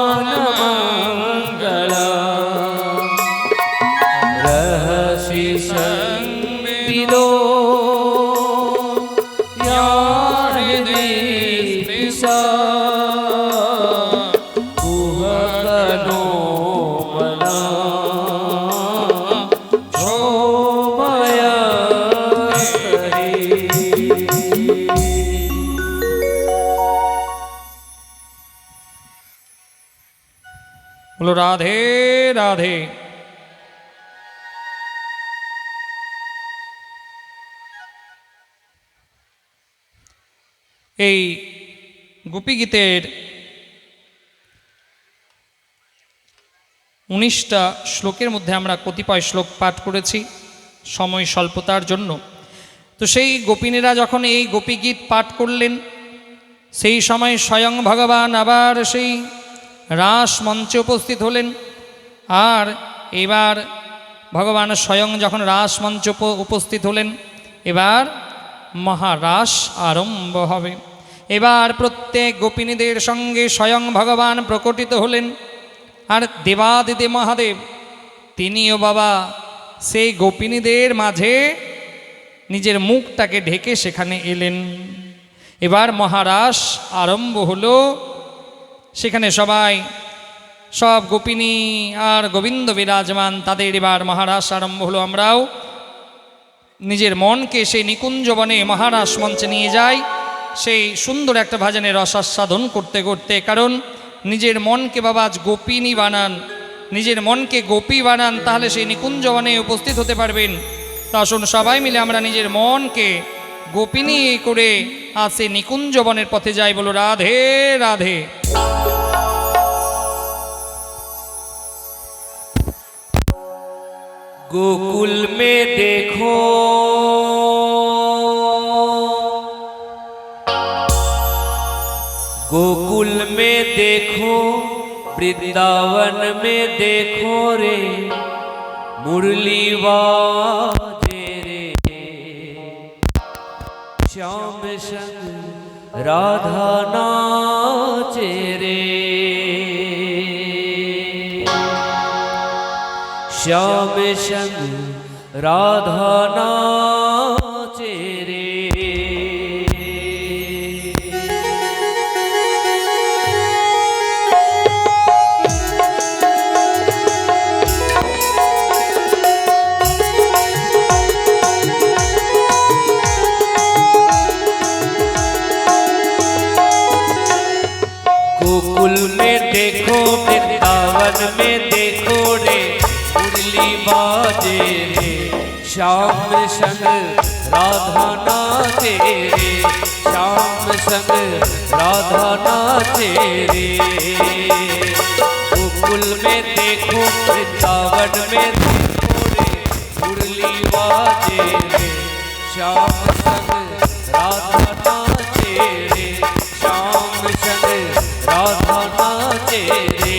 रहसि संविदो या हृदि स्पृशा कुहकनो मना बोलो राधे राधे। এই গোপী গীতের 19টা শ্লোকের মধ্যে আমরা কতিপয় শ্লোক পাঠ করেছি সময় স্বল্পতার জন্য। তো সেই গোপিনীরা যখন এই গোপী গীত পাঠ করলেন সেই সময় স্বয়ং ভগবান আবার সেই রাস মঞ্চে উপস্থিত হলেন। আর এবার ভগবান স্বয়ং যখন রাস মঞ্চে উপস্থিত হলেন এবার মহারাস আরম্ভ হবে। এবার প্রত্যেক গোপিনীদের সঙ্গে স্বয়ং ভগবান প্রকটিত হলেন। আর দেবাদিদেব মহাদেব তিনিও বাবা সেই গোপিনীদের মাঝে নিজের মুখটাকে ঢেকে সেখানে এলেন। এবার মহারাস আরম্ভ হলো। সেখানে সব গোপিনী আর গোবিন্দ বিরাজমান, তাদের এবার মহারাস আরম্ভ হলো। আমরাও নিজের মনকে সেই নিকুঞ্জবনে মহারাস মঞ্চে নিয়ে যাই সেই সুন্দর একটা ভজনের রসাস্বাদন করতে করতে। কারণ নিজের মনকে বাবা আজ গোপিনী বানান, নিজের মনকে গোপী বানান, তাহলে সেই নিকুঞ্জবনে উপস্থিত হতে পারবেন। তা আসুন সবাই মিলে আমরা নিজের মনকে গোপিনী করে আজ সেই নিকুঞ্জবনের পথে যাই। বলো রাধে রাধে। गोकुल में देखो गोकुल में देखो वृंदावन में देखो रे मुरली बाजे रे श्याम संग राधा नाचे रे श्याम संग राधा नाचे रे। गोकुल में देखो वृंदावन में देखो रे मुरली बाजे रे श्याम संग राधा नाचे रे श्याम संग राधा नाचे रे। गोकुल में देखो वृंदावन में देखो रे मुरली बाजे रे श्याम संग राधा नाचे रे श्याम संग राधा नाचे रे।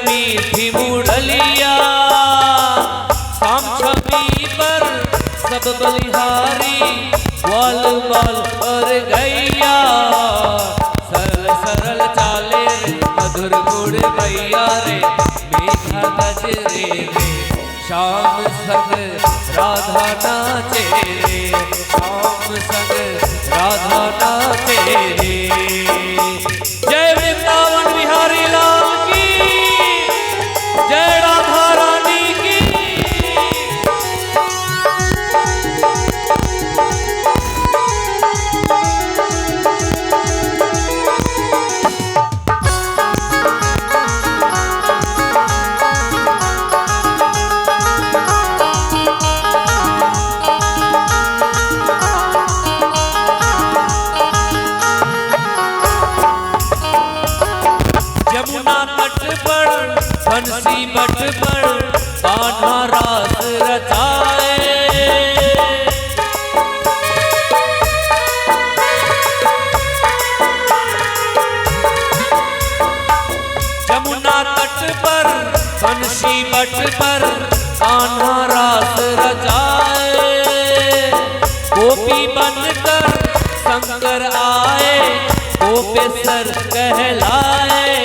मीठी मुरलिया, शाम छवि पर सब बलिहारी, ग्वाल बाल और गैया, सरल सरल चाले रे मधुर गुड़ गैया रे, मीठा गजरे रे श्याम संग राधा नाचे रे, श्याम संग राधा नाचे रे। जय वृंदावन बिहारी लाल की, जय राधा रानी की। यमुना तट पर बंसी बट पर कान्हा रास रचाए, यमुना तट पर बंसी बट पर कान्हा रास रचाए, गोपी बनकर शंकर आए, गोपेश्वर कहलाए,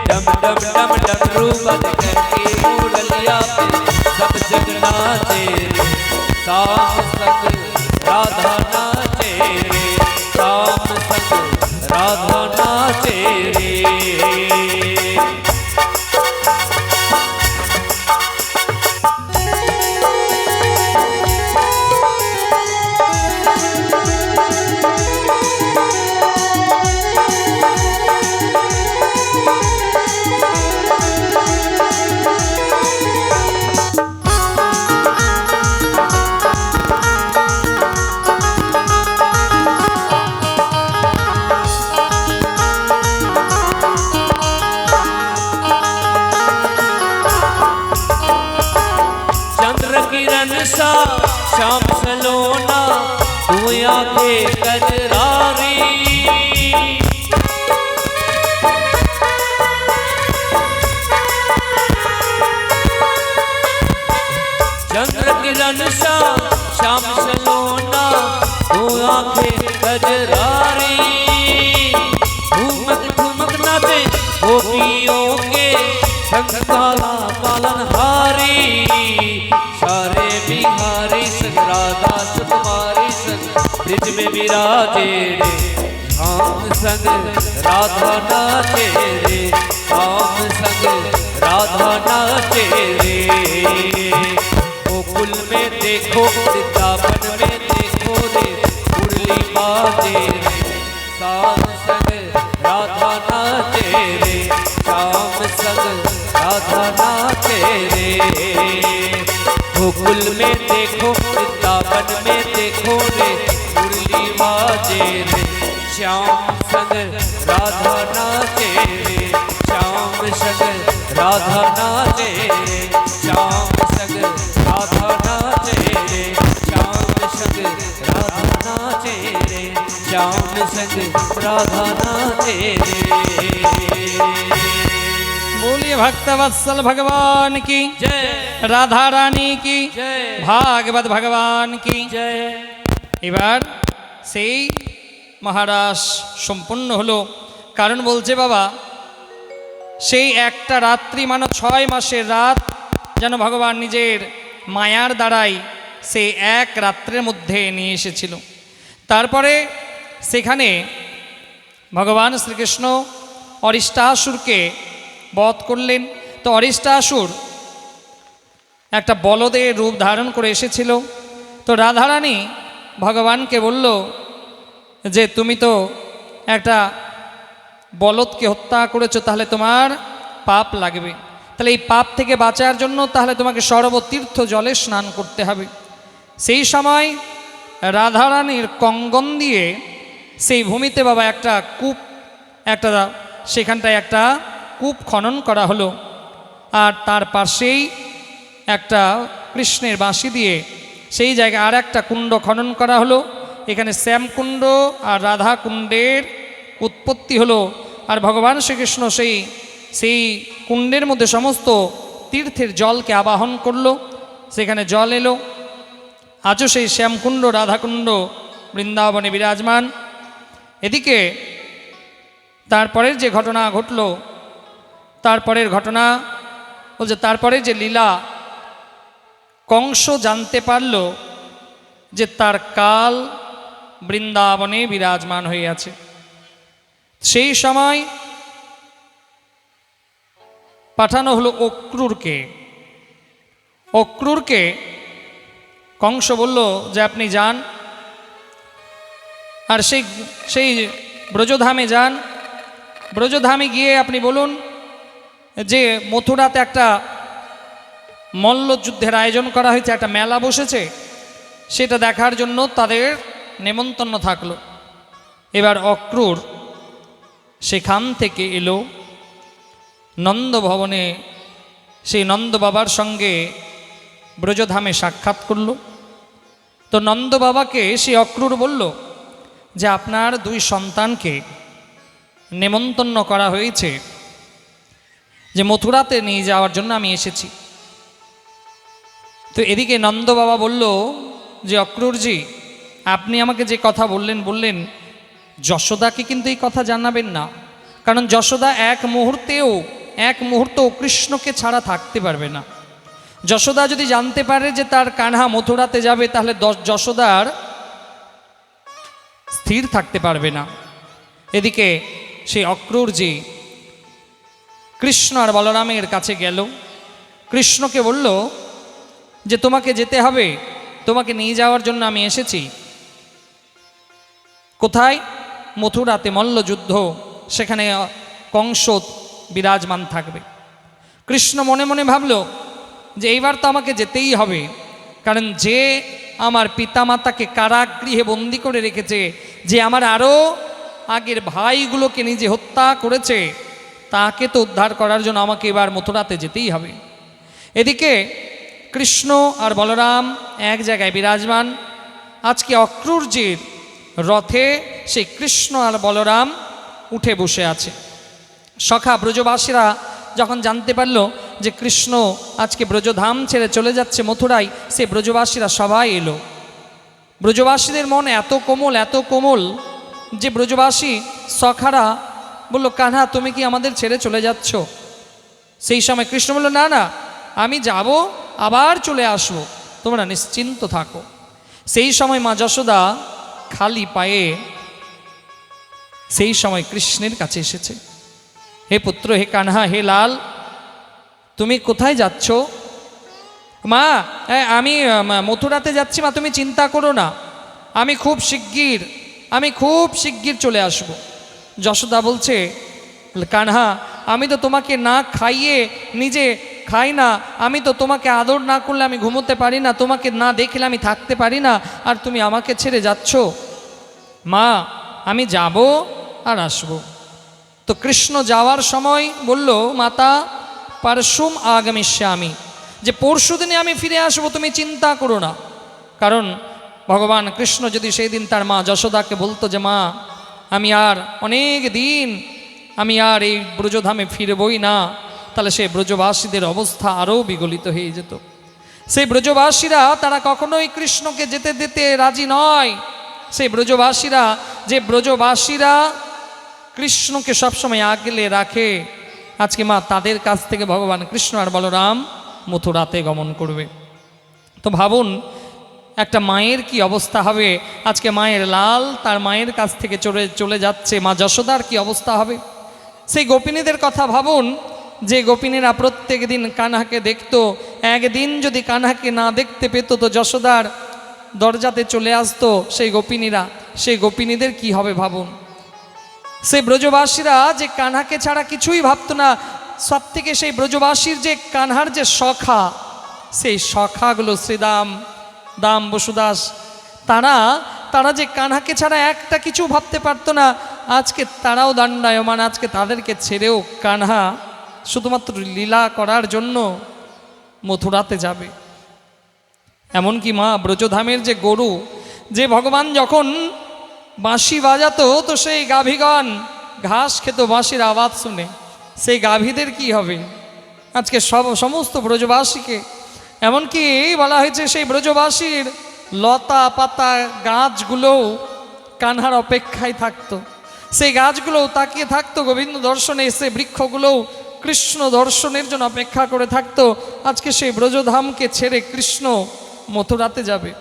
डम डम डम डमरू बज करके मुरलिया पे सब जग नाचे रे, शाम संग राधा नाचे रे, शाम संग राधा नाचे रे। किरण सा श्याम सलोना, तू आंखें कजरारी, चंद्र किरण सा श्याम सलोना, तू आंखें कजरारी, ठुमक ठुमक नाचे गोपियों के संग काला पालनहारी, सारे बिहारी संग राधा सुकुमारी संग ब्रिज में विराजे रे, श्याम संग राधा नाचे रे, श्याम संग राधा नाचे रे। गोकुल में देखो वृंदावन में देखो रे, मुरली बाजे रे, श्याम संग राधा नाचे रे, श्याम संग राधा नाचे रे। गोकुल में देखो वृंदावन में देखो रे, मुरली बाजे रे, श्याम संग राधा नाचे रे, श्याम संग राधा नाचे रे, श्याम संग राधा नाचे रे, श्याम संग राधा नाचे रे, श्याम संग राधा नाचे रे। बोलिए भक्तवत्सल भगवान की जय, राधा रानी की जय, भागवत भगवान की जय। এবার সেই মহারাস সম্পূর্ণ হলো, কারণ বলছে বাবা সেই একটা রাত্রি মানে 6 মাসের রাত যেন ভগবান নিজের মায়ার দ্বারাই সে এক রাত্রের মধ্যে নিয়ে এসেছিল। তারপরে সেখানে ভগবান শ্রীকৃষ্ণ অরিষ্টাসুরকে বধ করলেন। তো অরিষ্টাসুর একটা বলদের রূপ ধারণ করে এসেছিল। তো রাধারানী ভগবানকে বলল যে তুমি তো একটা বলদকে হত্যা করেছো, তাহলে তোমার পাপ লাগবে, তাহলে এই পাপ থেকে বাঁচার জন্য তাহলে তোমাকে সর্বতীর্থ জলে স্নান করতে হবে। সেই সময় রাধারানীর কঙ্গন দিয়ে সেই ভূমিতে বাবা একটা কূপ, একটা সেখানটায় একটা কূপ খনন করা হলো, আর তার পাশেই একটা কৃষ্ণের বাঁশি দিয়ে সেই জায়গায় আর একটা কুণ্ড খনন করা হলো। এখানে শ্যামকুণ্ড আর রাধা কুণ্ডের উৎপত্তি হলো। আর ভগবান শ্রীকৃষ্ণ সেই সেই কুণ্ডের মধ্যে সমস্ত তীর্থের জলকে আবাহন করলো, সেখানে জল এলো। আজও সেই শ্যামকুণ্ড রাধাকুণ্ড বৃন্দাবনে বিরাজমান। এদিকে তারপরের যে ঘটনা ঘটল, তারপরের ঘটনা বলছে তারপরে যে লীলা, কংস জানতে পারল যে তার কাল বৃন্দাবনে বিরাজমান হয়ে আছে। সেই সময় পাঠানো হলো অক্রূরকে। অক্রূরকে কংস বলল যে আপনি যান আর সেই ব্রজধামে যান। ব্রজধামে গিয়ে আপনি বলুন যে মথুরাতে একটা মল্লযুদ্ধের আয়োজন করা হয়েছে, একটা মেলা বসেছে, সেটা দেখার জন্য তাদের নেমন্তন্ন থাকলো। এবার অক্রূর সেখান থেকে এলো নন্দ ভবনে, সেই নন্দ বাবার সঙ্গে ব্রজধামে সাক্ষাৎ করল। তো নন্দ বাবাকে সেই অক্রূর বলল যে আপনার 2 সন্তানকে নেমন্তন্ন করা হয়েছে, যে মথুরাতে নিয়ে যাওয়ার জন্য আমি এসেছি। তো এদিকে নন্দ বাবা বলল যে অক্রূরজি, আপনি আমাকে যে কথা বললেন যশোদাকে কিন্তু এই কথা জানাবেন না, কারণ যশোদা এক মুহূর্ত কৃষ্ণকে ছাড়া থাকতে পারবে না। যশোদা যদি জানতে পারে যে তার কানহা মথুরাতে যাবে, তাহলে যশোদার স্থির থাকতে পারবে না। এদিকে সেই অক্রূরজি কৃষ্ণ আর বলরামের কাছে গেল, কৃষ্ণকে বলল যে তোমাকে যেতে হবে, তোমাকে নিয়ে যাওয়ার জন্য আমি এসেছি। কোথায়? মথুরাতে মল্লযুদ্ধ, সেখানে কংস বিরাজমান থাকবে। কৃষ্ণ মনে মনে ভাবল যে এইবার তো আমাকে যেতেই হবে, কারণ যে আমার পিতামাতাকে কারাগৃহে বন্দি করে রেখেছে, যে আমার আরও আগের ভাইগুলোকে নিজে হত্যা করেছে, তাকে তো উদ্ধার করার জন্য আমাকে এবার মথুরাতে যেতেই হবে। এদিকে কৃষ্ণ আর বলরাম এক জায়গায় বিরাজমান। আজকে অক্রূরজির রথে সেই কৃষ্ণ আর বলরাম উঠে বসে আছে। সখা ব্রজবাসীরা যখন জানতে পারল যে কৃষ্ণ আজকে ব্রজধাম ছেড়ে চলে যাচ্ছে মথুরায়, সে ব্রজবাসীরা সবাই এলো। ব্রজবাসীদের মন এত কোমল যে ব্রজবাসী সখারা বলল, কানহা তুমি কি আমাদের ছেড়ে চলে যাচ্ছ? সেই সময় কৃষ্ণ বলল, না না, আমি যাব, আবার চলে আসবো, তোমরা নিশ্চিন্ত থাকো। সেই সময় মা যশোদা খালি পায়ে সেই সময় কৃষ্ণের কাছে এসেছে। হে পুত্র, হে কানহা, হে লাল, তুমি কোথায় যাচ্ছ? মা, আমি মথুরাতে যাচ্ছি মা, তুমি চিন্তা করো না, আমি খুব শিগগির চলে আসব। যশোদা বলছে, কানহা, আমি তো তোমাকে না খাইয়ে নিজে খাই না, আমি তো তোমাকে আদর না করলে আমি ঘুমোতে পারি না, তোমাকে না দেখলে আমি থাকতে পারি না, আর তুমি আমাকে ছেড়ে যাচ্ছ? মা, আমি যাব আর আসব। তো কৃষ্ণ যাওয়ার সময় বলল, মাতা পারশুম আগামিষ্যামি, যে পরশু দিনে আমি ফিরে আসবো, তুমি চিন্তা করো না। কারণ ভগবান কৃষ্ণ যদি সেই দিন তার মা যশোদাকে বলতো যে মা, আমি আর অনেক দিন আমি আর এই ব্রজধামে ফিরবই না, তাহলে সেই ব্রজবাসীদের অবস্থা আরও বিগলিত হয়ে যেত। সেই ব্রজবাসীরা তারা কখনোই কৃষ্ণকে যেতে দিতে রাজি নয়। সেই ব্রজবাসীরা কৃষ্ণকে সবসময় আগলে রাখে। আজকে মা তাদের কাছ থেকে ভগবান কৃষ্ণ আর বলরাম মথুরাতে গমন করবে। তো ভাবুন একটা মায়ের কি অবস্থা হবে। আজকে মায়ের লাল তার মায়ের কাছ থেকে চলে যাচ্ছে, মা যশোদার কি অবস্থা হবে। সেই গোপিনীদের কথা ভাবুন, যে গোপিনীরা প্রত্যেক দিন কানহাকে দেখতো, একদিন যদি কানহাকে না দেখতে পেত তো যশোদার দরজাতে চলে আসতো সেই গোপিনীরা, সেই গোপিনীদের কি হবে ভাবুন। সেই ব্রজবাসীরা যে কানহাকে ছাড়া কিছুই ভাবতো না, সব থেকে সেই ব্রজবাসীর যে কানহার যে সখা, সেই সখাগুলো শ্রীদাম, দাম, বসুদাস, তারা যে কানহাকে ছাড়া একটা কিছু ভাবতে পারতো না, আজকে তারাও দণ্ডায়মান। আজকে তাদেরকে ছেড়েও কানহা শুধুমাত্র লীলা করার জন্য মথুরাতে যাবে। এমনকি মা ব্রজধামের যে গরু, যে ভগবান যখন বাঁশি বাজাতো তো সেই গাভীগণ ঘাস খেত বাঁশির আওয়াজ শুনে, সেই গাভীদের কি হবে? আজকে সমস্ত ব্রজবাসীকে, এমনকি বলা হয়েছে সেই ব্রজবাসীর লতা পাতা গাছগুলোও কানহার অপেক্ষায় থাকতো, সেই গাছগুলোও তাকিয়ে থাকতো গোবিন্দ দর্শনে, সেই বৃক্ষগুলোও কৃষ্ণ দর্শনের জন্য অপেক্ষা করে থাকতো। আজকে সেই ব্রজধামকে ছেড়ে কৃষ্ণ মথুরাতে যাবে,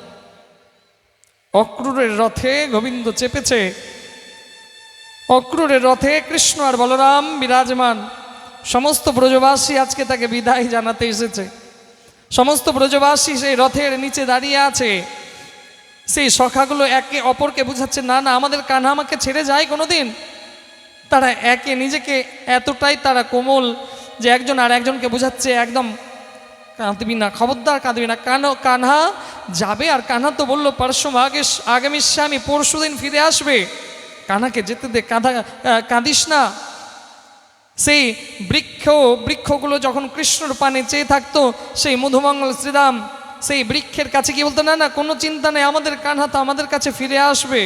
অক্রূরের রথে গোবিন্দ চেপেছে, অক্রূরের রথে কৃষ্ণ আর বলরাম বিরাজমান। সমস্ত ব্রজবাসী আজকে তাকে বিদায় জানাতে এসেছে, সমস্ত ব্রজবাসী সেই রথের নিচে দাঁড়িয়ে আছে। সেই সখাগুলো একে অপরকে বুঝাচ্ছে, না না আমাদের কানহা আমাকে ছেড়ে যায় কোনোদিন। তারা একে নিজেকে এতটাই তারা কোমল যে একজন আর একজনকে বুঝাচ্ছে, একদম কাঁদবি না, খবরদার কাঁদবি না, কানহা যাবে। আর কানহা তো বললো আগামী স্বামী পরশুদিন ফিরে আসবে, কানহাকে যেতে দে, কাঁদিস না। সেই বৃক্ষগুলো যখন কৃষ্ণর পানে চেয়ে থাকতো, সেই মধুমঙ্গল শ্রীরাম সেই বৃক্ষের কাছে কি বলতো, না না কোনো চিন্তা নেই, আমাদের কানহা তো আমাদের কাছে ফিরে আসবে।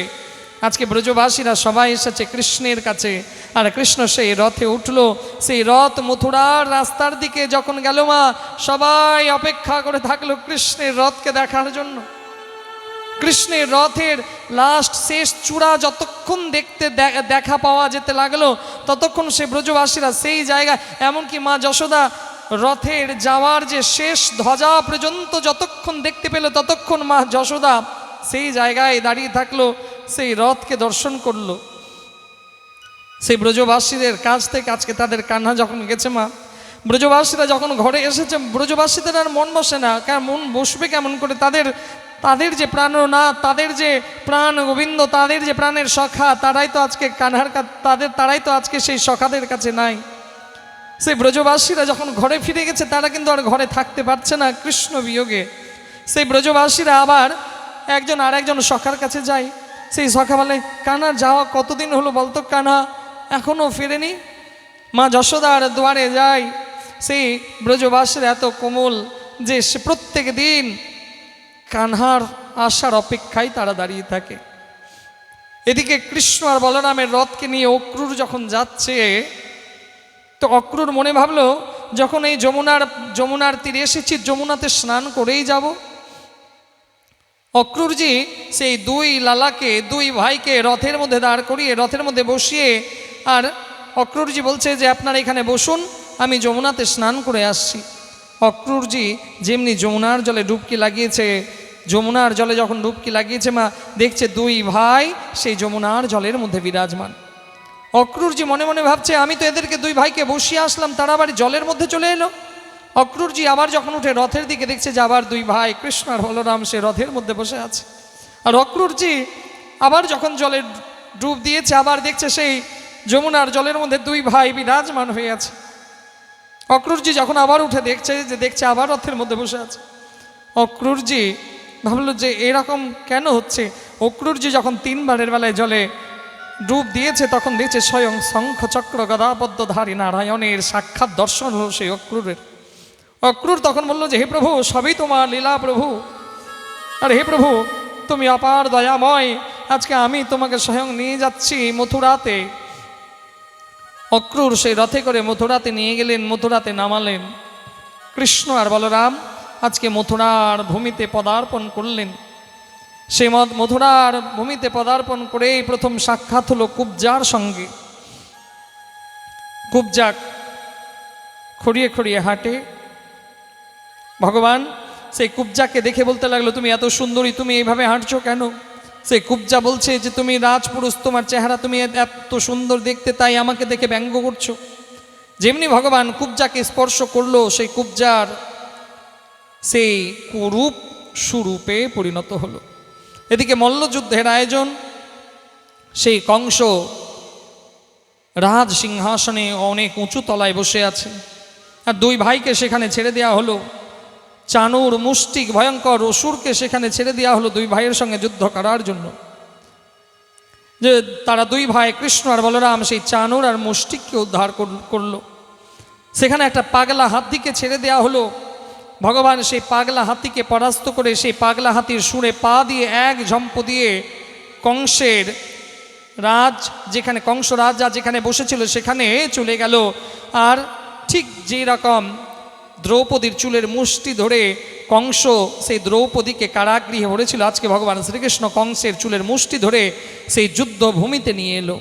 আজকে ব্রজবাসীরা সবাই এসেছে কৃষ্ণের কাছে, আর কৃষ্ণ সেই রথে উঠলো। সেই রথ মথুরার রাস্তার দিকে যখন গেল মা, সবাই অপেক্ষা করে থাকলো কৃষ্ণের রথকে দেখার জন্য। কৃষ্ণের রথের লাস্ট শেষ চূড়া যতক্ষণ দেখা পাওয়া যেতে লাগলো, ততক্ষণ সে ব্রজবাসীরা সেই জায়গায়, এমনকি মা যশোদা রথের যাওয়ার যে শেষ ধ্বজা পর্যন্ত যতক্ষণ দেখতে পেল, ততক্ষণ মা যশোদা সেই জায়গায় দাঁড়িয়ে থাকলো, সেই রথকে দর্শন করলো। সেই ব্রজবাসীদের কাছ থেকে আজকে তাদের কান্না যখন গেছে মা, ব্রজবাসীরা যখন ঘরে এসেছে, ব্রজবাসীদের আর মন বসে না। কারণ মন বসবে কেমন করে? তাদের যে প্রাণনাথ, তাদের যে প্রাণ গোবিন্দ, তাদের যে প্রাণের সখা, তারাই তো আজকে কানহার তারাই তো আজকে সেই সখাদের কাছে নাই। সেই ব্রজবাসীরা যখন ঘরে ফিরে গেছে, তারা কিন্তু আর ঘরে থাকতে পারছে না কৃষ্ণ বিয়োগে। সেই ব্রজবাসীরা আবার একজন আর একজন সখার কাছে যায়। সেই সখা বলে, কানা যাওয়া কতদিন হলো বলতো, কানা এখনও ফেরেনি। মা যশোদার দুয়ারে যায়। সেই ব্রজবাসীরা এত কোমল যে সে প্রত্যেক দিন কানহার আসার অপেক্ষায় তারা দাঁড়িয়ে থাকে। এদিকে কৃষ্ণ আর বলরামের রথকে নিয়ে অক্রূর যখন যাচ্ছে, তো অক্রূর মনে ভাবলো, যখন এই যমুনার তীরে এসেছি, যমুনাতে স্নান করেই যাব। অক্রূরজি সেই দুই লালাকে, দুই ভাইকে রথের মধ্যে দাঁড় করিয়ে, রথের মধ্যে বসিয়ে, আর অক্রূরজি বলছে যে আপনারা এখানে বসুন, আমি যমুনাতে স্নান করে আসছি। অক্রূরজি যেমনি যমুনার জলে ডুবকি লাগিয়েছে, যমুনার জলে যখন ডুবকি লাগিয়েছে মা, দেখছে দুই ভাই সেই যমুনার জলের মধ্যে বিরাজমান। অক্রূরজি মনে মনে ভাবছে, আমি তো এদেরকে দুই ভাইকে বসিয়ে আসলাম, তারা আবার জলের মধ্যে চলে এলো। অক্রূরজি আবার যখন উঠে রথের দিকে দেখছে যে আবার দুই ভাই কৃষ্ণ আর বলরাম সে রথের মধ্যে বসে আছে। আর অক্রূরজি আবার যখন জলে ডুব দিয়েছে, আবার দেখছে সেই যমুনার জলের মধ্যে দুই ভাই বিরাজমান হয়ে আছে। অক্রূরজি যখন আবার উঠে দেখছে আবার রথের মধ্যে বসে আছে। অক্রূরজি ভাবলো যে এরকম কেন হচ্ছে। অক্রূরজি যখন তিনবারের বেলায় জলে ডুব দিয়েছে, তখন দেখছে স্বয়ং শঙ্খ চক্র গদাপদ্মধারী নারায়ণের সাক্ষাৎ দর্শন হলো সেই অক্রূরের। অক্রূর তখন বলল যে হে প্রভু, সবই তোমার লীলা প্রভু, আর হে প্রভু তুমি অপার দয়াময়, আজকে আমি তোমাকে স্বয়ং নিয়ে যাচ্ছি মথুরাতে। অক্রূর সেই রথে করে মথুরাতে নিয়ে গেলেন, মথুরাতে নামালেন। কৃষ্ণ আর বলরাম আজকে মথুরার ভূমিতে পদার্পণ করলেন। সেই মথুরার ভূমিতে পদার্পণ করেই প্রথম সাক্ষাৎ হলো কুব্জার সঙ্গে। কুব্জা খড়িয়ে খড়িয়ে হাঁটে। ভগবান সেই কুব্জাকে দেখে বলতে লাগলো, তুমি এত সুন্দরী, তুমি এইভাবে হাঁটছো কেন? সেই কুব্জা বলছে যে তুমি রাজপুরুষ, তোমার চেহারা, তুমি এত সুন্দর দেখতে, তাই আমাকে দেখে ব্যঙ্গ করছো। যেমনি ভগবান কুব্জাকে স্পর্শ করলো, সেই কুব্জার সেই কুরূপ সুরূপে পরিণত হলো। এদিকে মল্লযুদ্ধের আয়োজন। সেই কংস রাজ সিংহাসনে অনেক উঁচু তলায় বসে আছে, আর দুই ভাইকে সেখানে ছেড়ে দেওয়া হলো। চানুর মুষ্টিক ভয়ঙ্কর অসুরকে সেখানে ছেড়ে দেওয়া হলো দুই ভাইয়ের সঙ্গে যুদ্ধ করার জন্য। যে তারা দুই ভাই কৃষ্ণ আর বলরাম সেই চানুর আর মুষ্টিককে উদ্ধার করলো। সেখানে একটা পাগলা হাতিকে ছেড়ে দেওয়া হলো। ভগবান সেই পাগলা হাতিকে পরাস্ত করে সেই পাগলা হাতির সুরে পা দিয়ে এক ঝম্প দিয়ে কংসের রাজ যেখানে কংস রাজা যেখানে বসেছিল সেখানে চলে গেল। আর ঠিক যেই রকম দ্রৌপদীর চুলের মুষ্টি ধরে কংস সেই দ্রৌপদীকে কারাগৃহে ভরেছিল, আজকে ভগবান শ্রীকৃষ্ণ কংসের চুলের মুষ্টি ধরে সেই যুদ্ধভূমিতে নিয়ে এলো।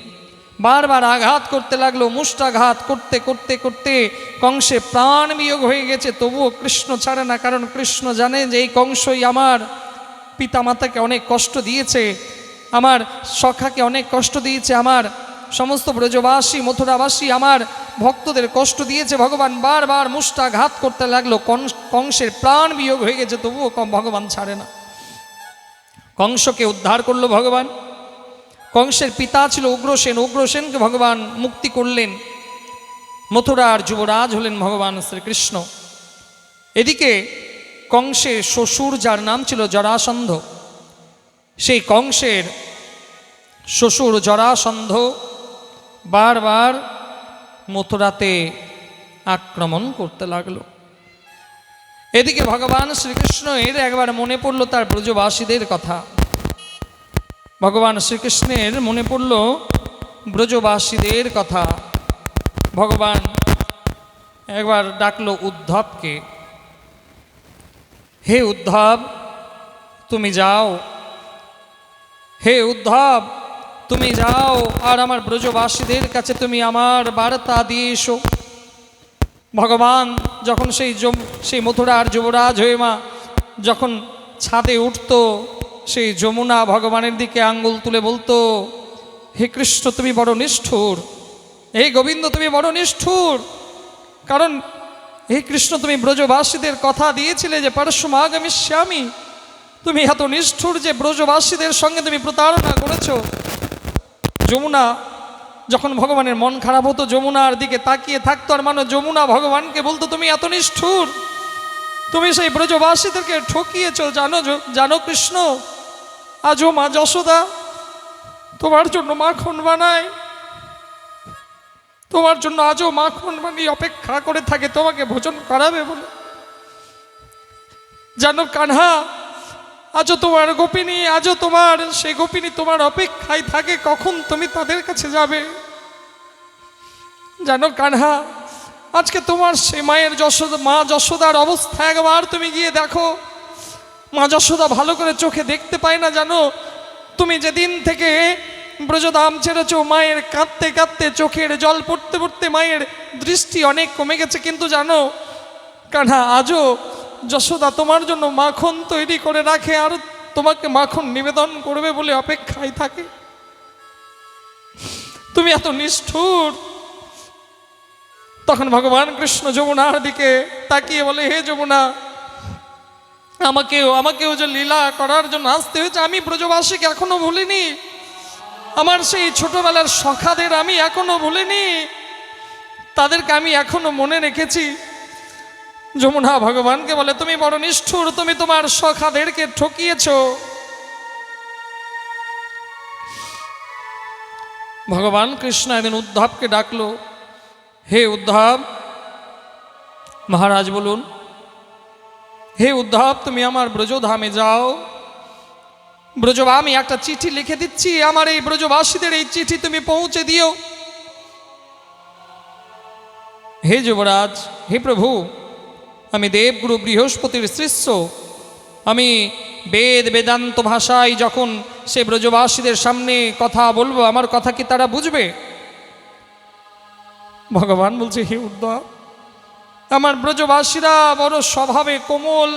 বারবার আঘাত করতে লাগলো, মুষ্টাঘাত করতে করতে করতে কংসে প্রাণ বিয়োগ হয়ে গেছে। তবুও কৃষ্ণ ছাড়ে না, কারণ কৃষ্ণ জানে যে এই কংসই আমার পিতামাতাকে অনেক কষ্ট দিয়েছে, আমার সখাকে অনেক কষ্ট দিয়েছে, আমার সমস্ত ব্রজবাসী মথুরাবাসী আমার ভক্তদের কষ্ট দিয়েছে। ভগবান বারবার মুষ্টাঘাত করতে লাগলো, কংসের প্রাণ বিয়োগ হয়ে গেছে, তবুও ভগবান ছাড়ে না। কংসকে উদ্ধার করলো ভগবান। কংসের পিতা ছিল উগ্রসেন, উগ্রসেনকে ভগবান মুক্তি করলেন। মথুরার যুবরাজ হলেন ভগবান শ্রীকৃষ্ণ। এদিকে কংসের শ্বশুর যার নাম ছিল জরাসন্ধ, সেই কংসের শ্বশুর জরাসন্ধ বারবার মথুরাতে আক্রমণ করতে লাগলো। এদিকে ভগবান শ্রীকৃষ্ণের একবার মনে পড়ল তার ব্রজবাসীদের কথা। ভগবান শ্রীকৃষ্ণের মনে পড়ল ব্রজবাসীদের কথা। ভগবান একবার ডাকলো উদ্ধবকে, হে উদ্ধব তুমি যাও, হে উদ্ধব তুমি যাও আর আমার ব্রজবাসীদের কাছে তুমি আমার বার্তা দিয়ে এসো। ভগবান যখন সেই মথুরার যুবরাজ হয়ে মা যখন ছাদে উঠত, সেই যমুনা ভগবানের দিকে আঙ্গুল তুলে বলতো, হে কৃষ্ণ তুমি বড় নিষ্ঠুর, হে গোবিন্দ তুমি বড় নিষ্ঠুর, কারণ হে কৃষ্ণ তুমি ব্রজবাসীদের কথা দিয়েছিলে যে পরশুমাগমিষ্যামি, তুমি এত নিষ্ঠুর যে ব্রজবাসীদের সঙ্গে তুমি প্রতারণা করেছো। যমুনা যখন ভগবানের মন খারাপ হতো যমুনার দিকে তাকিয়ে থাকতো, আর মানে যমুনা ভগবানকে বলতো তুমি এত নিষ্ঠুর, তুমি সেই ব্রজবাসীদেরকে ঠকিয়েছো। জানো কৃষ্ণ, আজও মা যশোদা তোমার জন্য মাখন বানায়, তোমার জন্য আজও মাখন বানিয়ে অপেক্ষা করে থাকে তোমাকে ভোজন করাবে বলে। জানো কানহা, আজও তোমার গোপিনী, আজও তোমার সেই গোপিনী তোমার অপেক্ষায় থাকে কখন তুমি তাদের কাছে যাবে। জানো কানহা, আজকে তোমার সে মায়ের মা যশোদার অবস্থা একবার তুমি গিয়ে দেখো। মা যশোদা ভালো করে চোখে দেখতে পায় না। জানো তুমি যেদিন থেকে ব্রজধাম ছেড়েছ, মায়ের কাঁদতে কাঁদতে চোখের জল পড়তে পড়তে মায়ের দৃষ্টি অনেক কমে গেছে, কিন্তু জানো কানহা আজও যশোদা তোমার জন্য মাখন তৈরি করে রাখে আর তোমাকে মাখন নিবেদন করবে বলে অপেক্ষায় থাকে। তুমি এত নিষ্ঠুর। তখন ভগবান কৃষ্ণ যমুনার দিকে তাকিয়ে বলে, হে যমুনা, আমাকেও যে লীলা করার জন্য আসতে হয়েছে, আমি ব্রজবাসীকে এখনো ভুলিনি, আমার সেই ছোটবেলার সখাদের আমি এখনো ভুলিনি, তাদেরকে আমি এখনো মনে রেখেছি। যমুনা ভগবানকে বলে, তুমি বড় নিষ্ঠুর, তুমি তোমার সখাদেরকে ঠকিয়েছ। ভগবান কৃষ্ণ একদিন উদ্ধবকে ডাকলো, হে উদ্ধব, মহারাজ বলুন, হে উদ্ধব তুমি আমার ব্রজধামে যাও। আমি একটা চিঠি লিখে দিচ্ছি, আমার এই ব্রজবাসীদের এই চিঠি তুমি পৌঁছে দিও। হে যুবরাজ, হে প্রভু, আমি দেবগুরু বৃহস্পতির শিষ্য, আমি বেদান্ত ভাষায় যখন সে ব্রজবাসীদের সামনে কথা বলবো, আমার কথা কি তারা বুঝবে? ভগবান বলছে, হে উদ্ধব, আমার ব্রজবাসীরা বড় স্বভাবে কোমল,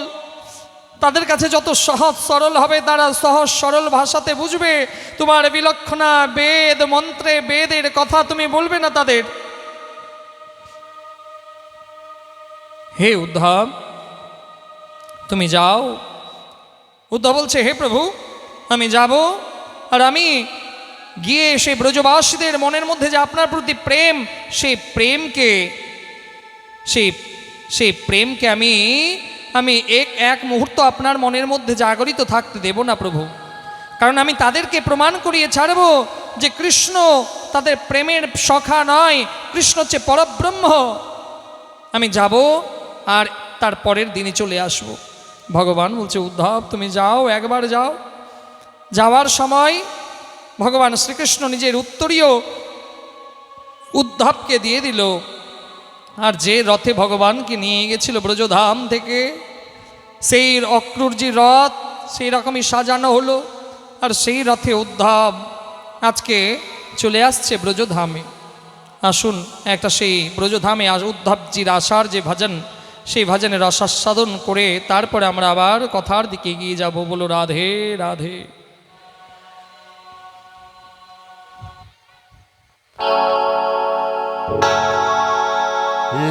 তাদের কাছে যত সহজ সরল হবে তারা সহজ সরল ভাষাতে বুঝবে। তোমার বিলক্ষণা বেদ মন্ত্রে বেদের কথা তুমি বলবে না তাদের। হে উদ্ধব তুমি যাও। উদ্ধব বলছে, হে প্রভু আমি যাব, আর আমি গিয়ে সেই ব্রজবাসীদের মনের মধ্যে যে আপনার প্রতি প্রেম, সেই প্রেমকে আমি এক মুহূর্ত আপনার মনের মধ্যে জাগরিত থাকতে দেব না প্রভু, কারণ আমি তাদেরকে প্রমাণ করিয়ে ছাড়ব যে কৃষ্ণ তাদের প্রেমের সখা নয়, কৃষ্ণ হচ্ছে পরব্রহ্ম। আমি যাব আর তার পরের দিনে চলে আসব। ভগবান বলছে, উদ্ধব তুমি যাও, একবার যাও। যাওয়ার সময় ভগবান শ্রীকৃষ্ণ নিজের উত্তরীয় উদ্ধবকে দিয়ে দিল। আর যে রথে ভগবানকে নিয়ে গেছিল ব্রজধাম থেকে, সেই অক্রূরজি রথ সেই রকমই সাজানো হলো। আর সেই রথে উদ্ধব আজকে চলে আসছে ব্রজধামে। আসুন একটা সেই ব্রজধামে উদ্ধবজির আসার যে ভজন, সেই ভজনের রসাস্বাদন করে তারপরে আমরা আবার কথার দিকে এগিয়ে যাব। বলো রাধে রাধে।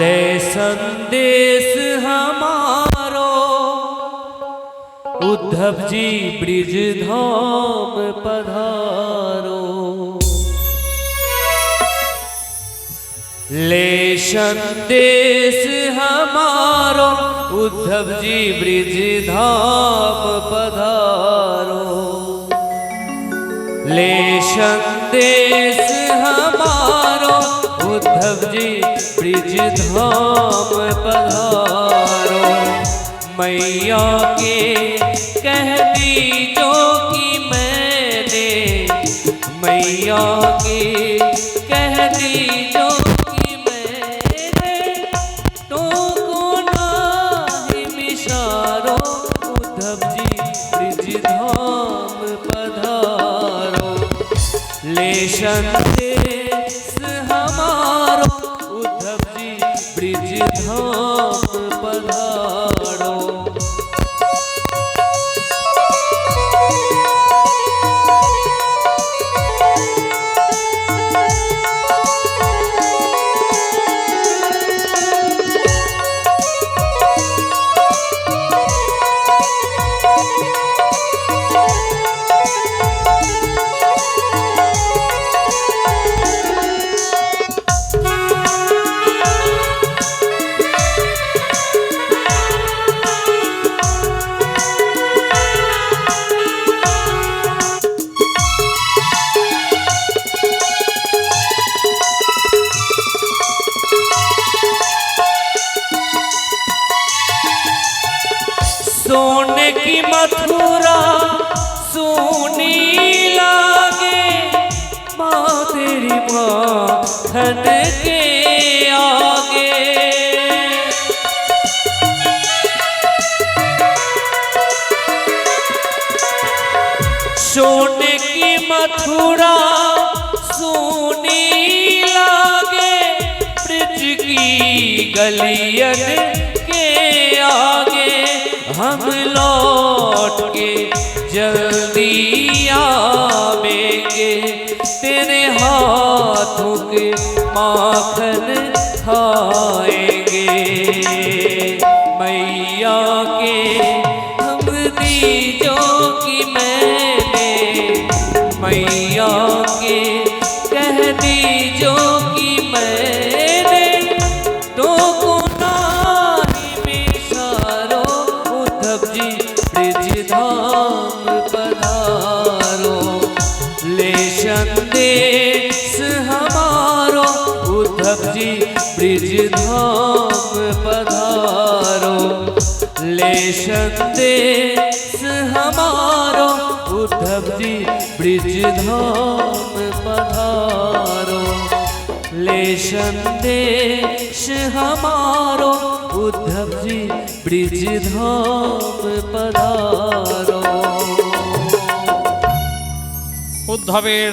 ले संदेश हमारो उद्धव जी ब्रिज धाम पधारो। ले संदेश हमारो उद्धव जी ब्रिज धाम पधारो। ले संदेश हमारो उद्धव जी ब्रिज धाम पधारो। मैया के कह दी जो कि मैंने, मैया के कह दी जो कि मैंने, टोको नाही मिशारो उद्धव जी ब्रिज धाम पधारो। ले संदेश हमारो उद्धव जी ब्रिज धाम पधारो। सोने की मथुरा सोनी लागे, माँ तेरी माखन के आगे। सोने की मथुरा सोनी लागे, ब्रिज की गलियन के आगे। हम लौट के जल्दी आवेंगे, तेरे हाथों के माखन खाएंगे। मैया के हम दीजो कि मैंने, मैया के कह दीजो कि मैंने, टोको नाही मिशारो उद्धव जी ब्रिज धाम पधारो। ले संदेश हमारो उद्धव जी ब्रिज धाम पधारो। ले संदेश हमारो उद्धव जी ब्रिज धाम पधारो। ले संदेश हमारो उद्धव जी ब्रिज धाम पधारो। উদ্ধবের